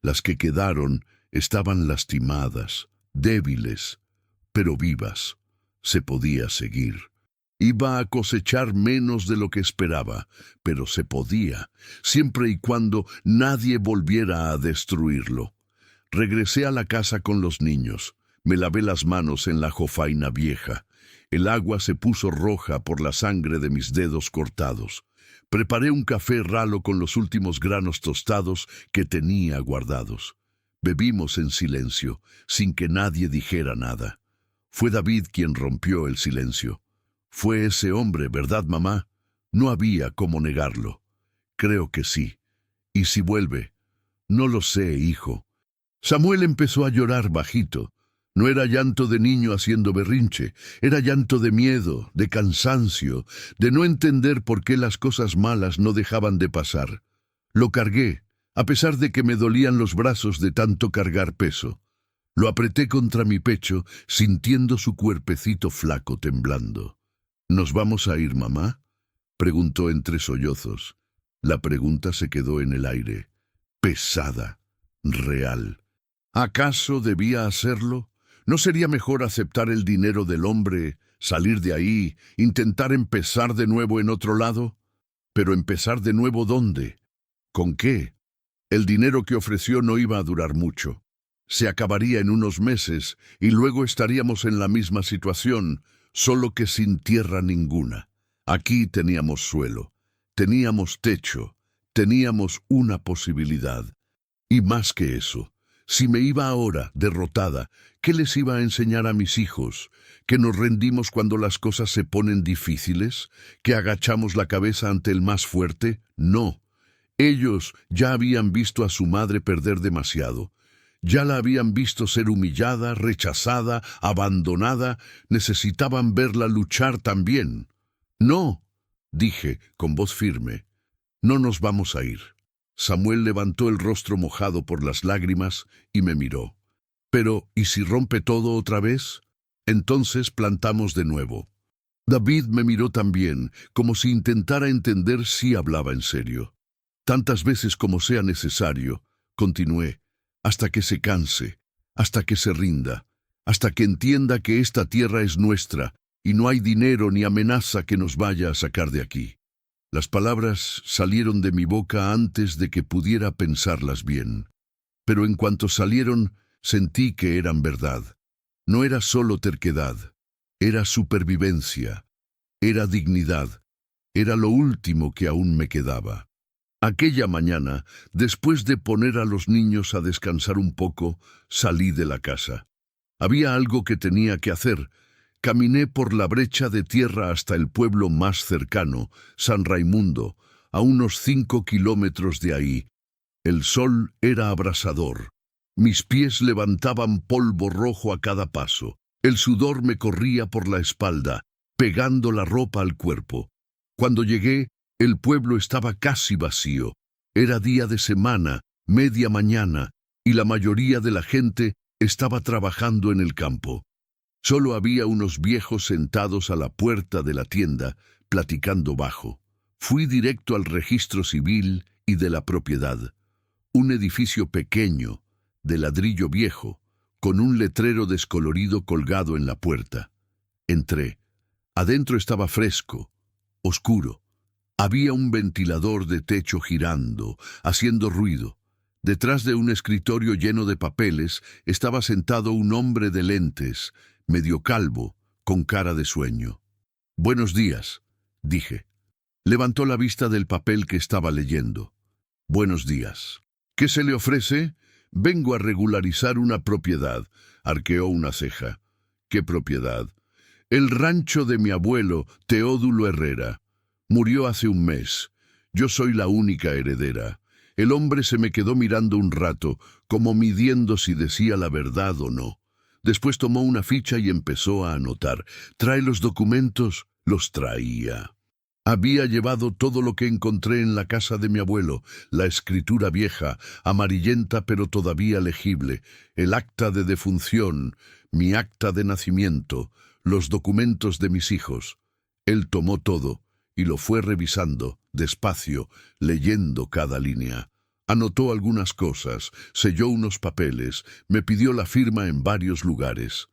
Las que quedaron estaban lastimadas, débiles, pero vivas. Se podía seguir. Iba a cosechar menos de lo que esperaba, pero se podía, siempre y cuando nadie volviera a destruirlo. Regresé a la casa con los niños. Me lavé las manos en la jofaina vieja. El agua se puso roja por la sangre de mis dedos cortados. Preparé un café ralo con los últimos granos tostados que tenía guardados. Bebimos en silencio, sin que nadie dijera nada. Fue David quien rompió el silencio. Fue ese hombre, ¿verdad, mamá? No había cómo negarlo. Creo que sí. ¿Y si vuelve? No lo sé, hijo. Samuel empezó a llorar bajito. No era llanto de niño haciendo berrinche, era llanto de miedo, de cansancio, de no entender por qué las cosas malas no dejaban de pasar. Lo cargué, a pesar de que me dolían los brazos de tanto cargar peso. Lo apreté contra mi pecho, sintiendo su cuerpecito flaco temblando. ¿Nos vamos a ir, mamá?, preguntó entre sollozos. La pregunta se quedó en el aire, pesada, real. ¿Acaso debía hacerlo? ¿No sería mejor aceptar el dinero del hombre, salir de ahí, intentar empezar de nuevo en otro lado? ¿Pero empezar de nuevo dónde? ¿Con qué? El dinero que ofreció no iba a durar mucho. Se acabaría en unos meses y luego estaríamos en la misma situación, solo que sin tierra ninguna. Aquí teníamos suelo, teníamos techo, teníamos una posibilidad. Y más que eso, si me iba ahora, derrotada, ¿qué les iba a enseñar a mis hijos? ¿Que nos rendimos cuando las cosas se ponen difíciles? ¿Que agachamos la cabeza ante el más fuerte? No. Ellos ya habían visto a su madre perder demasiado. Ya la habían visto ser humillada, rechazada, abandonada. Necesitaban verla luchar también. No, dije con voz firme. No nos vamos a ir. Samuel levantó el rostro mojado por las lágrimas y me miró. Pero, ¿y si rompe todo otra vez? Entonces plantamos de nuevo. David me miró también, como si intentara entender si hablaba en serio. Tantas veces como sea necesario, continué, hasta que se canse, hasta que se rinda, hasta que entienda que esta tierra es nuestra y no hay dinero ni amenaza que nos vaya a sacar de aquí. Las palabras salieron de mi boca antes de que pudiera pensarlas bien. Pero en cuanto salieron, sentí que eran verdad. No era solo terquedad, era supervivencia, era dignidad, era lo último que aún me quedaba. Aquella mañana, después de poner a los niños a descansar un poco, salí de la casa. Había algo que tenía que hacer. Caminé por la brecha de tierra hasta el pueblo más cercano, San Raimundo, a unos 5 kilómetros de ahí. El sol era abrasador. Mis pies levantaban polvo rojo a cada paso. El sudor me corría por la espalda, pegando la ropa al cuerpo. Cuando llegué, el pueblo estaba casi vacío. Era día de semana, media mañana, y la mayoría de la gente estaba trabajando en el campo. Solo había unos viejos sentados a la puerta de la tienda, platicando bajo. Fui directo al registro civil y de la propiedad. Un edificio pequeño, de ladrillo viejo, con un letrero descolorido colgado en la puerta. Entré. Adentro estaba fresco, oscuro. Había un ventilador de techo girando, haciendo ruido. Detrás de un escritorio lleno de papeles estaba sentado un hombre de lentes, medio calvo, con cara de sueño. «Buenos días», dije. Levantó la vista del papel que estaba leyendo. «Buenos días. ¿Qué se le ofrece?» «Vengo a regularizar una propiedad», arqueó una ceja. «¿Qué propiedad?» «El rancho de mi abuelo, Teodulo Herrera. Murió hace un mes. Yo soy la única heredera». El hombre se me quedó mirando un rato, como midiendo si decía la verdad o no. Después tomó una ficha y empezó a anotar. ¿Trae los documentos? Los traía. Había llevado todo lo que encontré en la casa de mi abuelo, la escritura vieja, amarillenta pero todavía legible, el acta de defunción, mi acta de nacimiento, los documentos de mis hijos. Él tomó todo y lo fue revisando, despacio, leyendo cada línea. Anotó algunas cosas, selló unos papeles, me pidió la firma en varios lugares.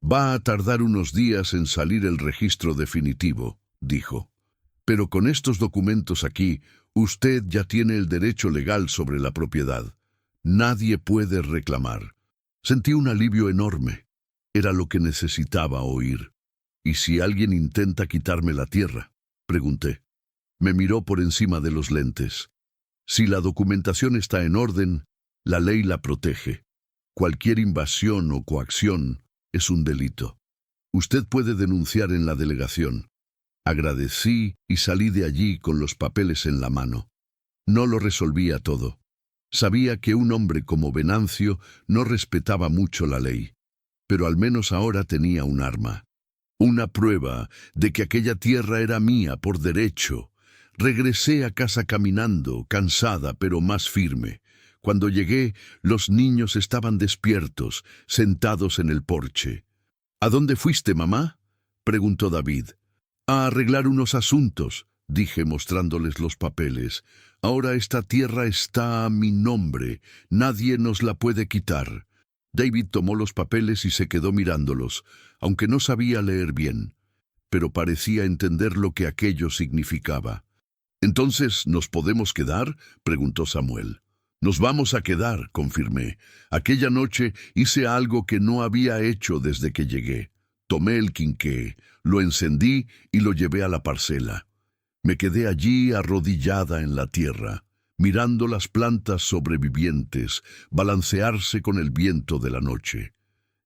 Va a tardar unos días en salir el registro definitivo, dijo. Pero con estos documentos aquí, usted ya tiene el derecho legal sobre la propiedad. Nadie puede reclamar. Sentí un alivio enorme. Era lo que necesitaba oír. ¿Y si alguien intenta quitarme la tierra? Pregunté. Me miró por encima de los lentes. Si la documentación está en orden, la ley la protege. Cualquier invasión o coacción es un delito. Usted puede denunciar en la delegación. Agradecí y salí de allí con los papeles en la mano. No lo resolvía todo. Sabía que un hombre como Venancio no respetaba mucho la ley, pero al menos ahora tenía un arma. Una prueba de que aquella tierra era mía por derecho. Regresé a casa caminando, cansada pero más firme. Cuando llegué, los niños estaban despiertos, sentados en el porche. ¿A dónde fuiste, mamá?, preguntó David. A arreglar unos asuntos, dije mostrándoles los papeles. Ahora esta tierra está a mi nombre. Nadie nos la puede quitar. David tomó los papeles y se quedó mirándolos, aunque no sabía leer bien, pero parecía entender lo que aquello significaba. «¿Entonces nos podemos quedar?», preguntó Samuel. «Nos vamos a quedar», confirmé. Aquella noche hice algo que no había hecho desde que llegué. Tomé el quinqué, lo encendí y lo llevé a la parcela. Me quedé allí arrodillada en la tierra, mirando las plantas sobrevivientes balancearse con el viento de la noche.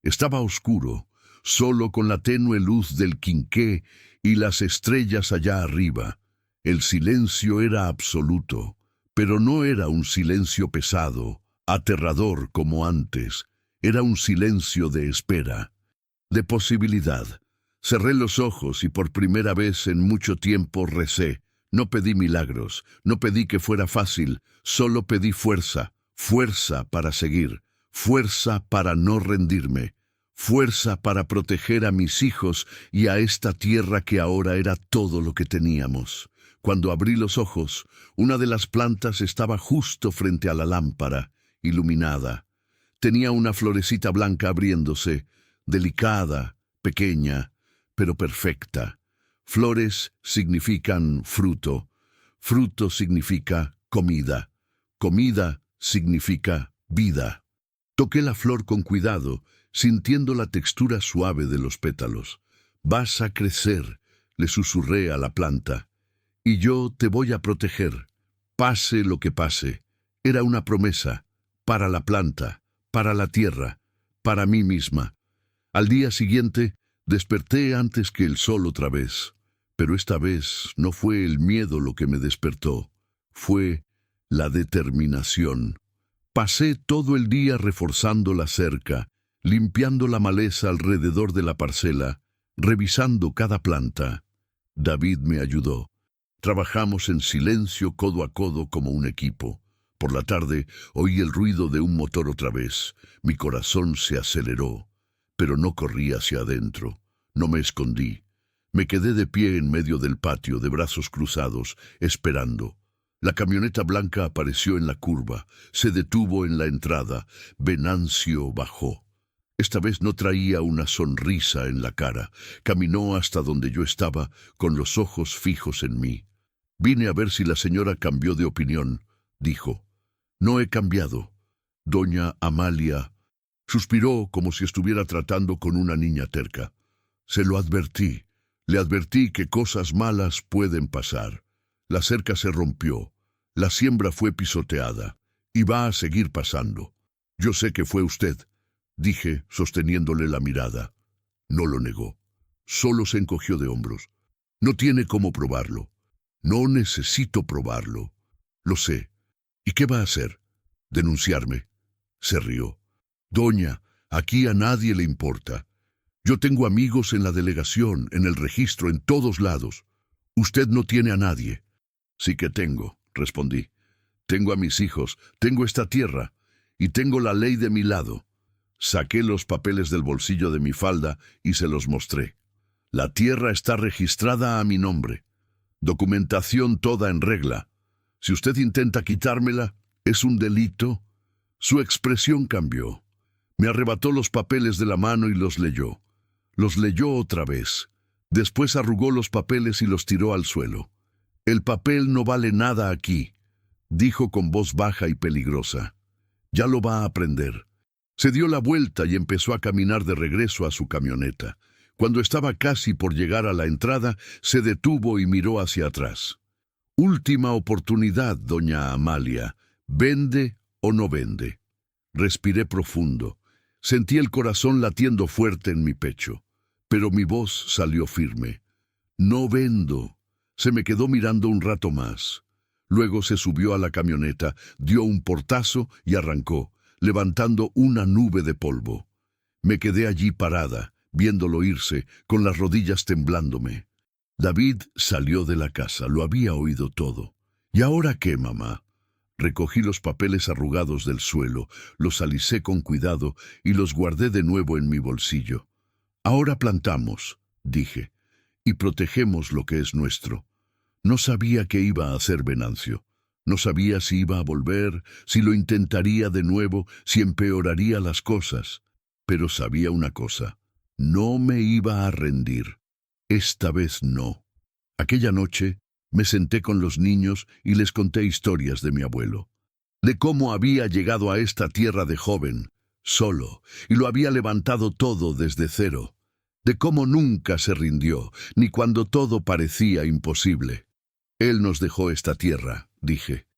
Estaba oscuro, solo con la tenue luz del quinqué y las estrellas allá arriba. El silencio era absoluto, pero no era un silencio pesado, aterrador como antes. Era un silencio de espera, de posibilidad. Cerré los ojos y por primera vez en mucho tiempo recé. No pedí milagros, no pedí que fuera fácil, solo pedí fuerza, fuerza para seguir, fuerza para no rendirme, fuerza para proteger a mis hijos y a esta tierra que ahora era todo lo que teníamos. Cuando abrí los ojos, una de las plantas estaba justo frente a la lámpara, iluminada. Tenía una florecita blanca abriéndose, delicada, pequeña, pero perfecta. Flores significan fruto, fruto significa comida, comida significa vida. Toqué la flor con cuidado, sintiendo la textura suave de los pétalos. «Vas a crecer», le susurré a la planta. «Y yo te voy a proteger, pase lo que pase». Era una promesa, para la planta, para la tierra, para mí misma. Al día siguiente, desperté antes que el sol otra vez. Pero esta vez no fue el miedo lo que me despertó, fue la determinación. Pasé todo el día reforzando la cerca, limpiando la maleza alrededor de la parcela, revisando cada planta. David me ayudó. Trabajamos en silencio codo a codo como un equipo. Por la tarde oí el ruido de un motor otra vez. Mi corazón se aceleró, pero no corrí hacia adentro. No me escondí. Me quedé de pie en medio del patio, de brazos cruzados, esperando. La camioneta blanca apareció en la curva, se detuvo en la entrada. Venancio bajó. Esta vez no traía una sonrisa en la cara. Caminó hasta donde yo estaba, con los ojos fijos en mí. «Vine a ver si la señora cambió de opinión», dijo. «No he cambiado. Doña Amalia», suspiró como si estuviera tratando con una niña terca. «Se lo advertí. Le advertí que cosas malas pueden pasar. La cerca se rompió. La siembra fue pisoteada. Y va a seguir pasando. Yo sé que fue usted», dije, sosteniéndole la mirada. No lo negó. Solo se encogió de hombros. «No tiene cómo probarlo». «No necesito probarlo. Lo sé. ¿Y qué va a hacer? ¿Denunciarme?». Se rió. «Doña, Aquí a nadie le importa. Yo tengo amigos en la delegación, en el registro, en todos lados. Usted no tiene a nadie. Sí que tengo, respondí. Tengo a mis hijos, tengo esta tierra, y tengo la ley de mi lado. Saqué los papeles del bolsillo de mi falda y se los mostré. La tierra está registrada a mi nombre. Documentación toda en regla. Si usted intenta quitármela, ¿es un delito? Su expresión cambió. Me arrebató los papeles de la mano y los leyó. Los leyó otra vez. Después arrugó los papeles y los tiró al suelo. «El papel no vale nada aquí», dijo con voz baja y peligrosa. «Ya lo va a aprender». Se dio la vuelta y empezó a caminar de regreso a su camioneta. Cuando estaba casi por llegar a la entrada, se detuvo y miró hacia atrás. «Última oportunidad, doña Amalia. ¿Vende o no vende?» Respiré profundo. Sentí el corazón latiendo fuerte en mi pecho, pero mi voz salió firme. «No vendo». Se me quedó mirando un rato más. Luego se subió a la camioneta, dio un portazo y arrancó, levantando una nube de polvo. Me quedé allí parada, viéndolo irse, con las rodillas temblándome. David salió de la casa, lo había oído todo. «¿Y ahora qué, mamá?» Recogí los papeles arrugados del suelo, los alicé con cuidado y los guardé de nuevo en mi bolsillo. «Ahora plantamos», dije, «y protegemos lo que es nuestro». No sabía qué iba a hacer Venancio. No sabía si iba a volver, si lo intentaría de nuevo, si empeoraría las cosas. Pero sabía una cosa: no me iba a rendir. Esta vez no. Aquella noche me senté con los niños y les conté historias de mi abuelo, de cómo había llegado a esta tierra de joven, solo, y lo había levantado todo desde cero, de cómo nunca se rindió, ni cuando todo parecía imposible. Él nos dejó esta tierra, dije,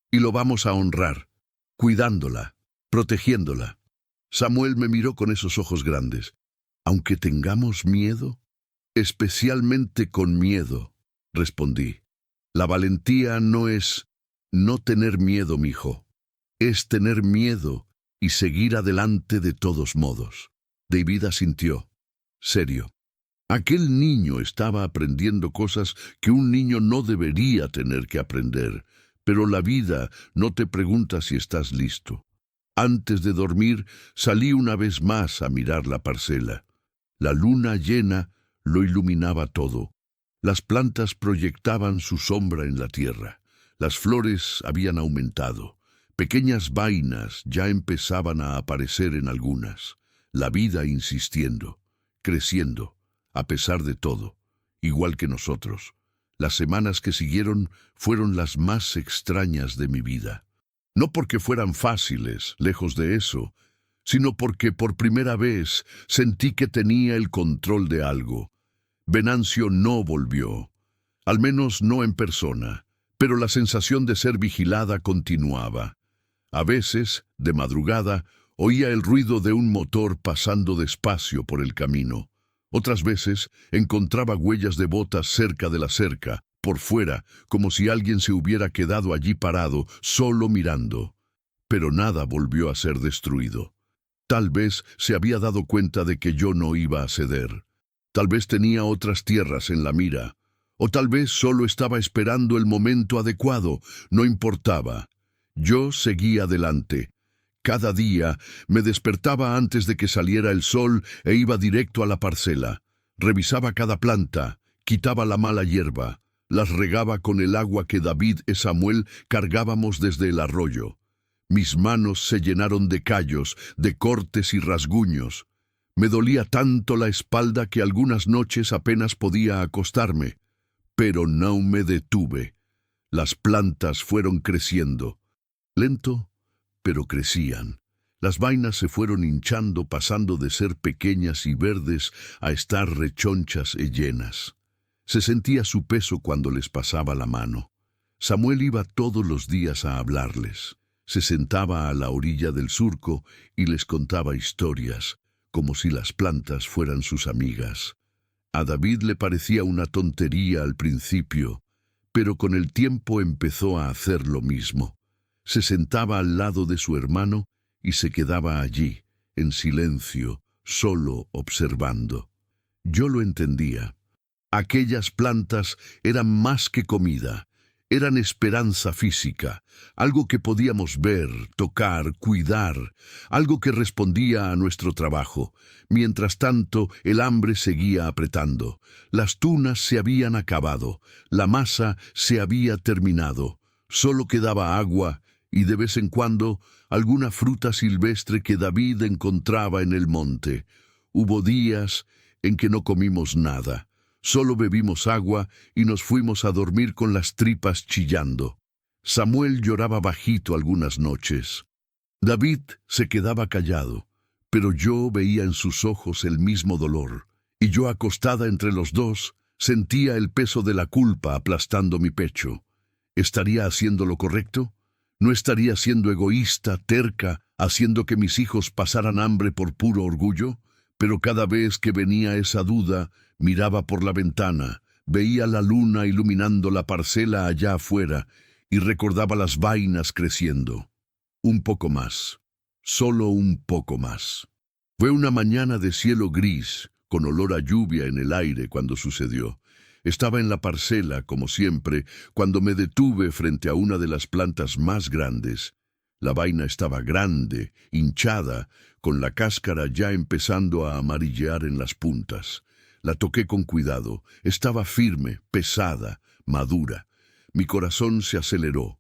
y lo vamos a honrar, cuidándola, protegiéndola. Samuel me miró con esos ojos grandes. «¿Aunque tengamos miedo?» «Especialmente con miedo», respondí. «La valentía no es no tener miedo, mijo. Es tener miedo y seguir adelante de todos modos». David asintió. Serio. Aquel niño estaba aprendiendo cosas que un niño no debería tener que aprender, pero la vida no te pregunta si estás listo. Antes de dormir, salí una vez más a mirar la parcela. La luna llena lo iluminaba todo. Las plantas proyectaban su sombra en la tierra. Las flores habían aumentado. Pequeñas vainas ya empezaban a aparecer en algunas. La vida insistiendo, creciendo, a pesar de todo, igual que nosotros. Las semanas que siguieron fueron las más extrañas de mi vida. No porque fueran fáciles, lejos de eso, sino porque por primera vez sentí que tenía el control de algo. Venancio no volvió, al menos no en persona, pero la sensación de ser vigilada continuaba. A veces, de madrugada, oía el ruido de un motor pasando despacio por el camino. Otras veces encontraba huellas de botas cerca de la cerca, por fuera, como si alguien se hubiera quedado allí parado, solo mirando. Pero nada volvió a ser destruido. Tal vez se había dado cuenta de que yo no iba a ceder. Tal vez tenía otras tierras en la mira. O tal vez solo estaba esperando el momento adecuado. No importaba. Yo seguía adelante. Cada día me despertaba antes de que saliera el sol e iba directo a la parcela. Revisaba cada planta, quitaba la mala hierba, las regaba con el agua que David y Samuel cargábamos desde el arroyo. Mis manos se llenaron de callos, de cortes y rasguños. Me dolía tanto la espalda que algunas noches apenas podía acostarme. Pero no me detuve. Las plantas fueron creciendo. Lento, pero crecían. Las vainas se fueron hinchando, pasando de ser pequeñas y verdes a estar rechonchas y llenas. Se sentía su peso cuando les pasaba la mano. Samuel iba todos los días a hablarles. Se sentaba a la orilla del surco y les contaba historias, como si las plantas fueran sus amigas. A David le parecía una tontería al principio, pero con el tiempo empezó a hacer lo mismo. Se sentaba al lado de su hermano y se quedaba allí, en silencio, solo observando. Yo lo entendía. Aquellas plantas eran más que comida, eran esperanza física, algo que podíamos ver, tocar, cuidar, algo que respondía a nuestro trabajo. Mientras tanto, el hambre seguía apretando. Las tunas se habían acabado, la masa se había terminado. Solo quedaba agua y de vez en cuando alguna fruta silvestre que David encontraba en el monte. Hubo días en que no comimos nada. Solo bebimos agua y nos fuimos a dormir con las tripas chillando. Samuel lloraba bajito algunas noches. David se quedaba callado, pero yo veía en sus ojos el mismo dolor, y yo acostada entre los dos, sentía el peso de la culpa aplastando mi pecho. ¿Estaría haciendo lo correcto? ¿No estaría siendo egoísta, terca, haciendo que mis hijos pasaran hambre por puro orgullo? Pero cada vez que venía esa duda, miraba por la ventana, veía la luna iluminando la parcela allá afuera y recordaba las vainas creciendo. Un poco más, solo un poco más. Fue una mañana de cielo gris, con olor a lluvia en el aire cuando sucedió. Estaba en la parcela, como siempre, cuando me detuve frente a una de las plantas más grandes. La vaina estaba grande, hinchada, con la cáscara ya empezando a amarillear en las puntas. La toqué con cuidado. Estaba firme, pesada, madura. Mi corazón se aceleró.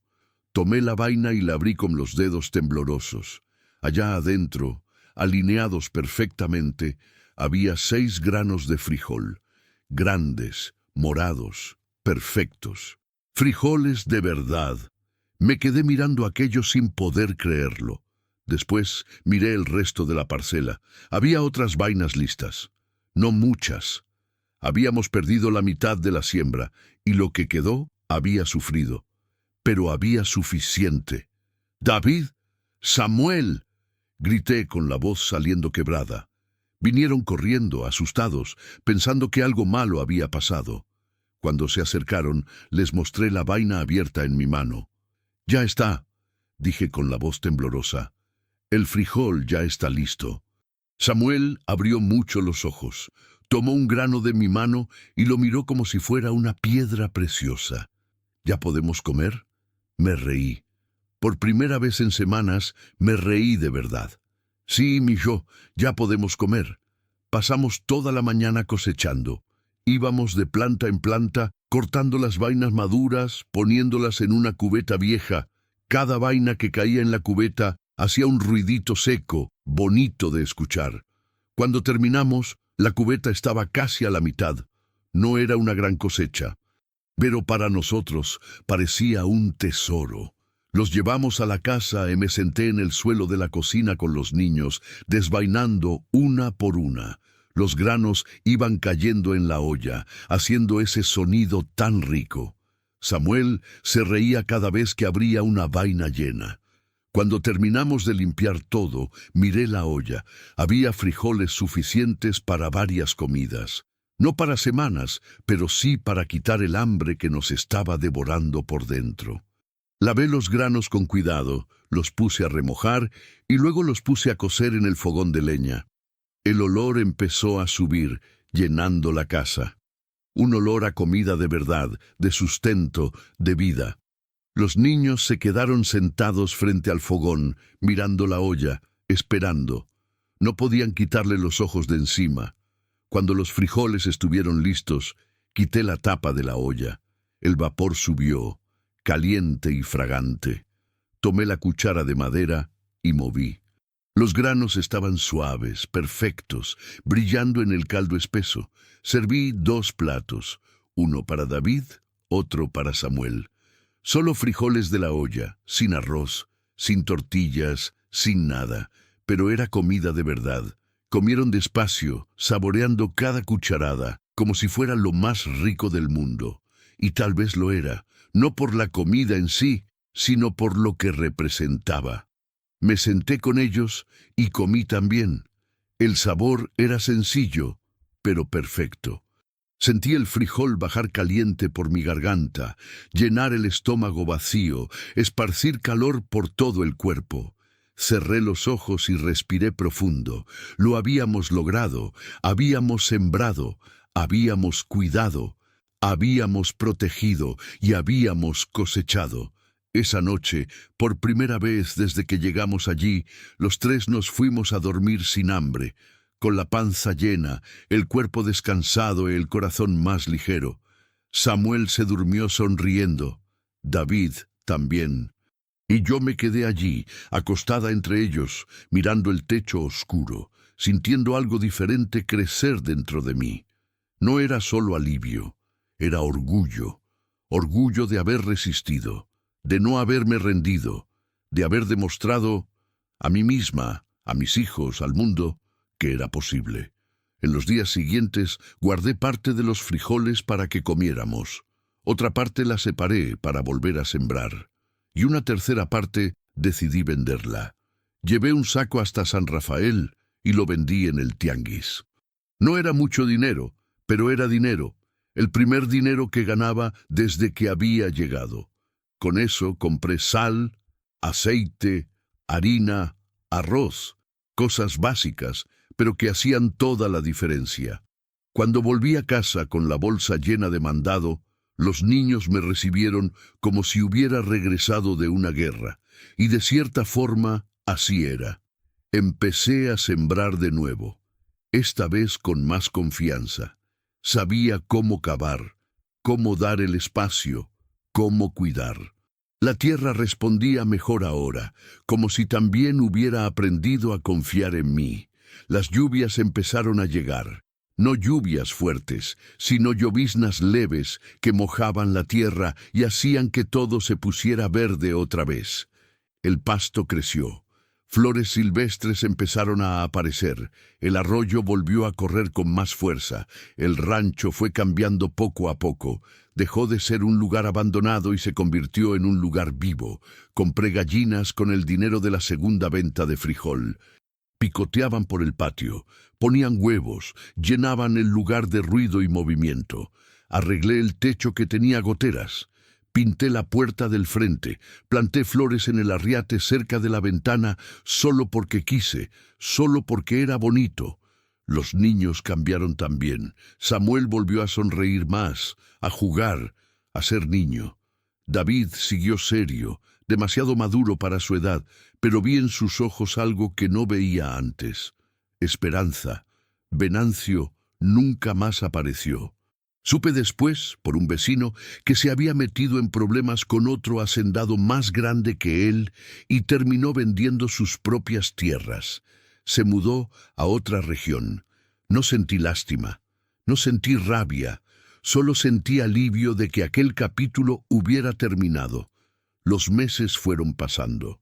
Tomé la vaina y la abrí con los dedos temblorosos. Allá adentro, alineados perfectamente, había 6 granos de frijol. Grandes, morados, perfectos. Frijoles de verdad. Me quedé mirando aquello sin poder creerlo. Después miré el resto de la parcela. Había otras vainas listas. No muchas. Habíamos perdido la mitad de la siembra, y lo que quedó había sufrido. Pero había suficiente. «¡David! ¡Samuel!», grité con la voz saliendo quebrada. Vinieron corriendo, asustados, pensando que algo malo había pasado. Cuando se acercaron, les mostré la vaina abierta en mi mano. «Ya está», dije con la voz temblorosa. «El frijol ya está listo». Samuel abrió mucho los ojos, tomó un grano de mi mano y lo miró como si fuera una piedra preciosa. «¿Ya podemos comer?». Me reí. Por primera vez en semanas me reí de verdad. «Sí, mijo, ya podemos comer». Pasamos toda la mañana cosechando. Íbamos de planta en planta, cortando las vainas maduras, poniéndolas en una cubeta vieja. Cada vaina que caía en la cubeta hacía un ruidito seco, bonito de escuchar. Cuando terminamos, la cubeta estaba casi a la mitad. No era una gran cosecha, pero para nosotros parecía un tesoro. Los llevamos a la casa y me senté en el suelo de la cocina con los niños, desvainando una por una. Los granos iban cayendo en la olla, haciendo ese sonido tan rico. Samuel se reía cada vez que abría una vaina llena. Cuando terminamos de limpiar todo, miré la olla. Había frijoles suficientes para varias comidas. No para semanas, pero sí para quitar el hambre que nos estaba devorando por dentro. Lavé los granos con cuidado, los puse a remojar y luego los puse a cocer en el fogón de leña. El olor empezó a subir, llenando la casa. Un olor a comida de verdad, de sustento, de vida. Los niños se quedaron sentados frente al fogón, mirando la olla, esperando. No podían quitarle los ojos de encima. Cuando los frijoles estuvieron listos, quité la tapa de la olla. El vapor subió, caliente y fragante. Tomé la cuchara de madera y moví. Los granos estaban suaves, perfectos, brillando en el caldo espeso. Serví 2 platos, uno para David, otro para Samuel. Solo frijoles de la olla, sin arroz, sin tortillas, sin nada, pero era comida de verdad. Comieron despacio, saboreando cada cucharada, como si fuera lo más rico del mundo. Y tal vez lo era, no por la comida en sí, sino por lo que representaba. Me senté con ellos y comí también. El sabor era sencillo, pero perfecto. Sentí el frijol bajar caliente por mi garganta, llenar el estómago vacío, esparcir calor por todo el cuerpo. Cerré los ojos y respiré profundo. Lo habíamos logrado, habíamos sembrado, habíamos cuidado, habíamos protegido y habíamos cosechado. Esa noche, por primera vez desde que llegamos allí, los tres nos fuimos a dormir sin hambre, con la panza llena, el cuerpo descansado y el corazón más ligero. Samuel se durmió sonriendo, David también. Y yo me quedé allí, acostada entre ellos, mirando el techo oscuro, sintiendo algo diferente crecer dentro de mí. No era solo alivio, era orgullo, orgullo de haber resistido, de no haberme rendido, de haber demostrado a mí misma, a mis hijos, al mundo, que era posible. En los días siguientes guardé parte de los frijoles para que comiéramos. Otra parte la separé para volver a sembrar. Y una tercera parte decidí venderla. Llevé un saco hasta San Rafael y lo vendí en el tianguis. No era mucho dinero, pero era dinero. El primer dinero que ganaba desde que había llegado. Con eso compré sal, aceite, harina, arroz, cosas básicas, pero que hacían toda la diferencia. Cuando volví a casa con la bolsa llena de mandado, los niños me recibieron como si hubiera regresado de una guerra, y de cierta forma así era. Empecé a sembrar de nuevo, esta vez con más confianza. Sabía cómo cavar, cómo dar el espacio, cómo cuidar. La tierra respondía mejor ahora, como si también hubiera aprendido a confiar en mí. Las lluvias empezaron a llegar. No lluvias fuertes, sino lloviznas leves que mojaban la tierra y hacían que todo se pusiera verde otra vez. El pasto creció. Flores silvestres empezaron a aparecer. El arroyo volvió a correr con más fuerza. El rancho fue cambiando poco a poco. Dejó de ser un lugar abandonado y se convirtió en un lugar vivo. Compré gallinas con el dinero de la segunda venta de frijol. Picoteaban por el patio, ponían huevos, llenaban el lugar de ruido y movimiento. Arreglé el techo que tenía goteras. Pinté la puerta del frente, planté flores en el arriate cerca de la ventana solo porque quise, solo porque era bonito. Los niños cambiaron también. Samuel volvió a sonreír más, a jugar, a ser niño. David siguió serio, demasiado maduro para su edad, pero vi en sus ojos algo que no veía antes. Esperanza. Venancio nunca más apareció. Supe después, por un vecino, que se había metido en problemas con otro hacendado más grande que él y terminó vendiendo sus propias tierras. Se mudó a otra región. No sentí lástima, no sentí rabia, solo sentí alivio de que aquel capítulo hubiera terminado. Los meses fueron pasando.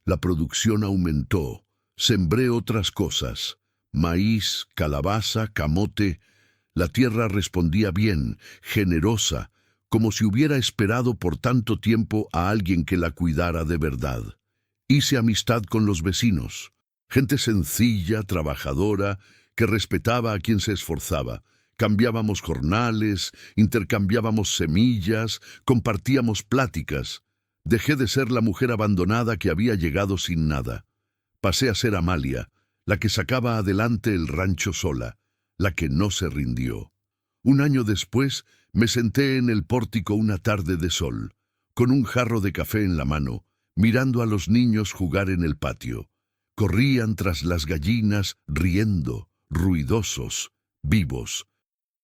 La producción aumentó. Sembré otras cosas. Maíz, calabaza, camote. La tierra respondía bien, generosa, como si hubiera esperado por tanto tiempo a alguien que la cuidara de verdad. Hice amistad con los vecinos, gente sencilla, trabajadora, que respetaba a quien se esforzaba. Cambiábamos jornales, intercambiábamos semillas, compartíamos pláticas. Dejé de ser la mujer abandonada que había llegado sin nada. Pasé a ser Amalia, la que sacaba adelante el rancho sola, la que no se rindió. Un año después, me senté en el pórtico una tarde de sol, con un jarro de café en la mano, mirando a los niños jugar en el patio. Corrían tras las gallinas, riendo, ruidosos, vivos.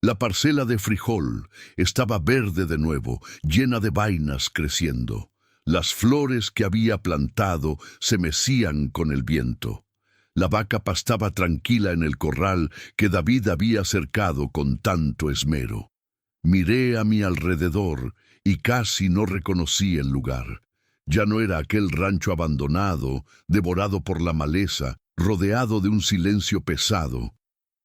La parcela de frijol estaba verde de nuevo, llena de vainas creciendo. Las flores que había plantado se mecían con el viento. La vaca pastaba tranquila en el corral que David había cercado con tanto esmero. Miré a mi alrededor y casi no reconocí el lugar. Ya no era aquel rancho abandonado, devorado por la maleza, rodeado de un silencio pesado.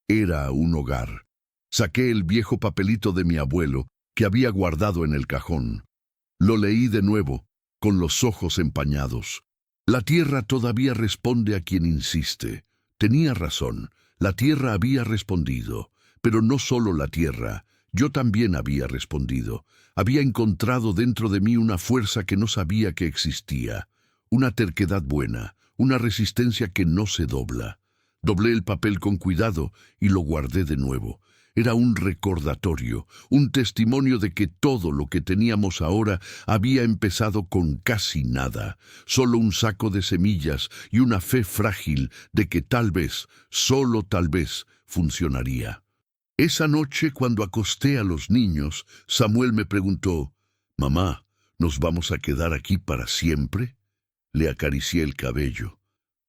Era un hogar. Saqué el viejo papelito de mi abuelo que había guardado en el cajón. Lo leí de nuevo, con los ojos empañados. La tierra todavía responde a quien insiste. Tenía razón, la tierra había respondido, pero no solo la tierra, yo también había respondido. Había encontrado dentro de mí una fuerza que no sabía que existía, una terquedad buena, una resistencia que no se dobla. Doblé el papel con cuidado y lo guardé de nuevo. Era un recordatorio, un testimonio de que todo lo que teníamos ahora había empezado con casi nada, solo un saco de semillas y una fe frágil de que tal vez, solo tal vez, funcionaría. Esa noche, cuando acosté a los niños, Samuel me preguntó, «Mamá, ¿nos vamos a quedar aquí para siempre?» Le acaricié el cabello.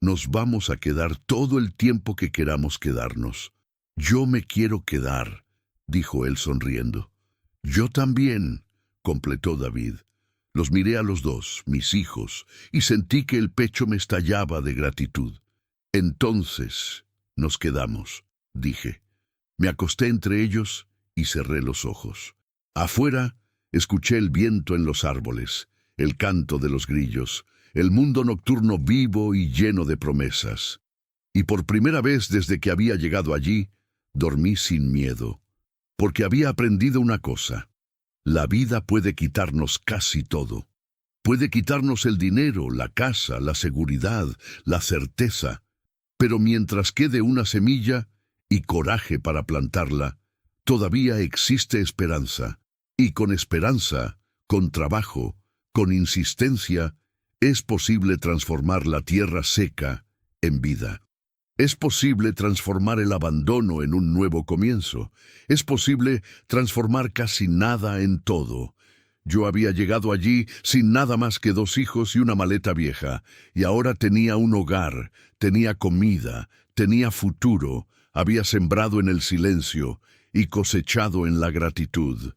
«Nos vamos a quedar todo el tiempo que queramos quedarnos». «Yo me quiero quedar», dijo él sonriendo. «Yo también», completó David. Los miré a los dos, mis hijos, y sentí que el pecho me estallaba de gratitud. «Entonces, nos quedamos», dije. Me acosté entre ellos y cerré los ojos. Afuera, escuché el viento en los árboles, el canto de los grillos, el mundo nocturno vivo y lleno de promesas. Y por primera vez desde que había llegado allí, dormí sin miedo, porque había aprendido una cosa. La vida puede quitarnos casi todo. Puede quitarnos el dinero, la casa, la seguridad, la certeza. Pero mientras quede una semilla y coraje para plantarla, todavía existe esperanza. Y con esperanza, con trabajo, con insistencia, es posible transformar la tierra seca en vida. Es posible transformar el abandono en un nuevo comienzo. Es posible transformar casi nada en todo. Yo había llegado allí sin nada más que 2 hijos y una maleta vieja, y ahora tenía un hogar, tenía comida, tenía futuro, había sembrado en el silencio y cosechado en la gratitud.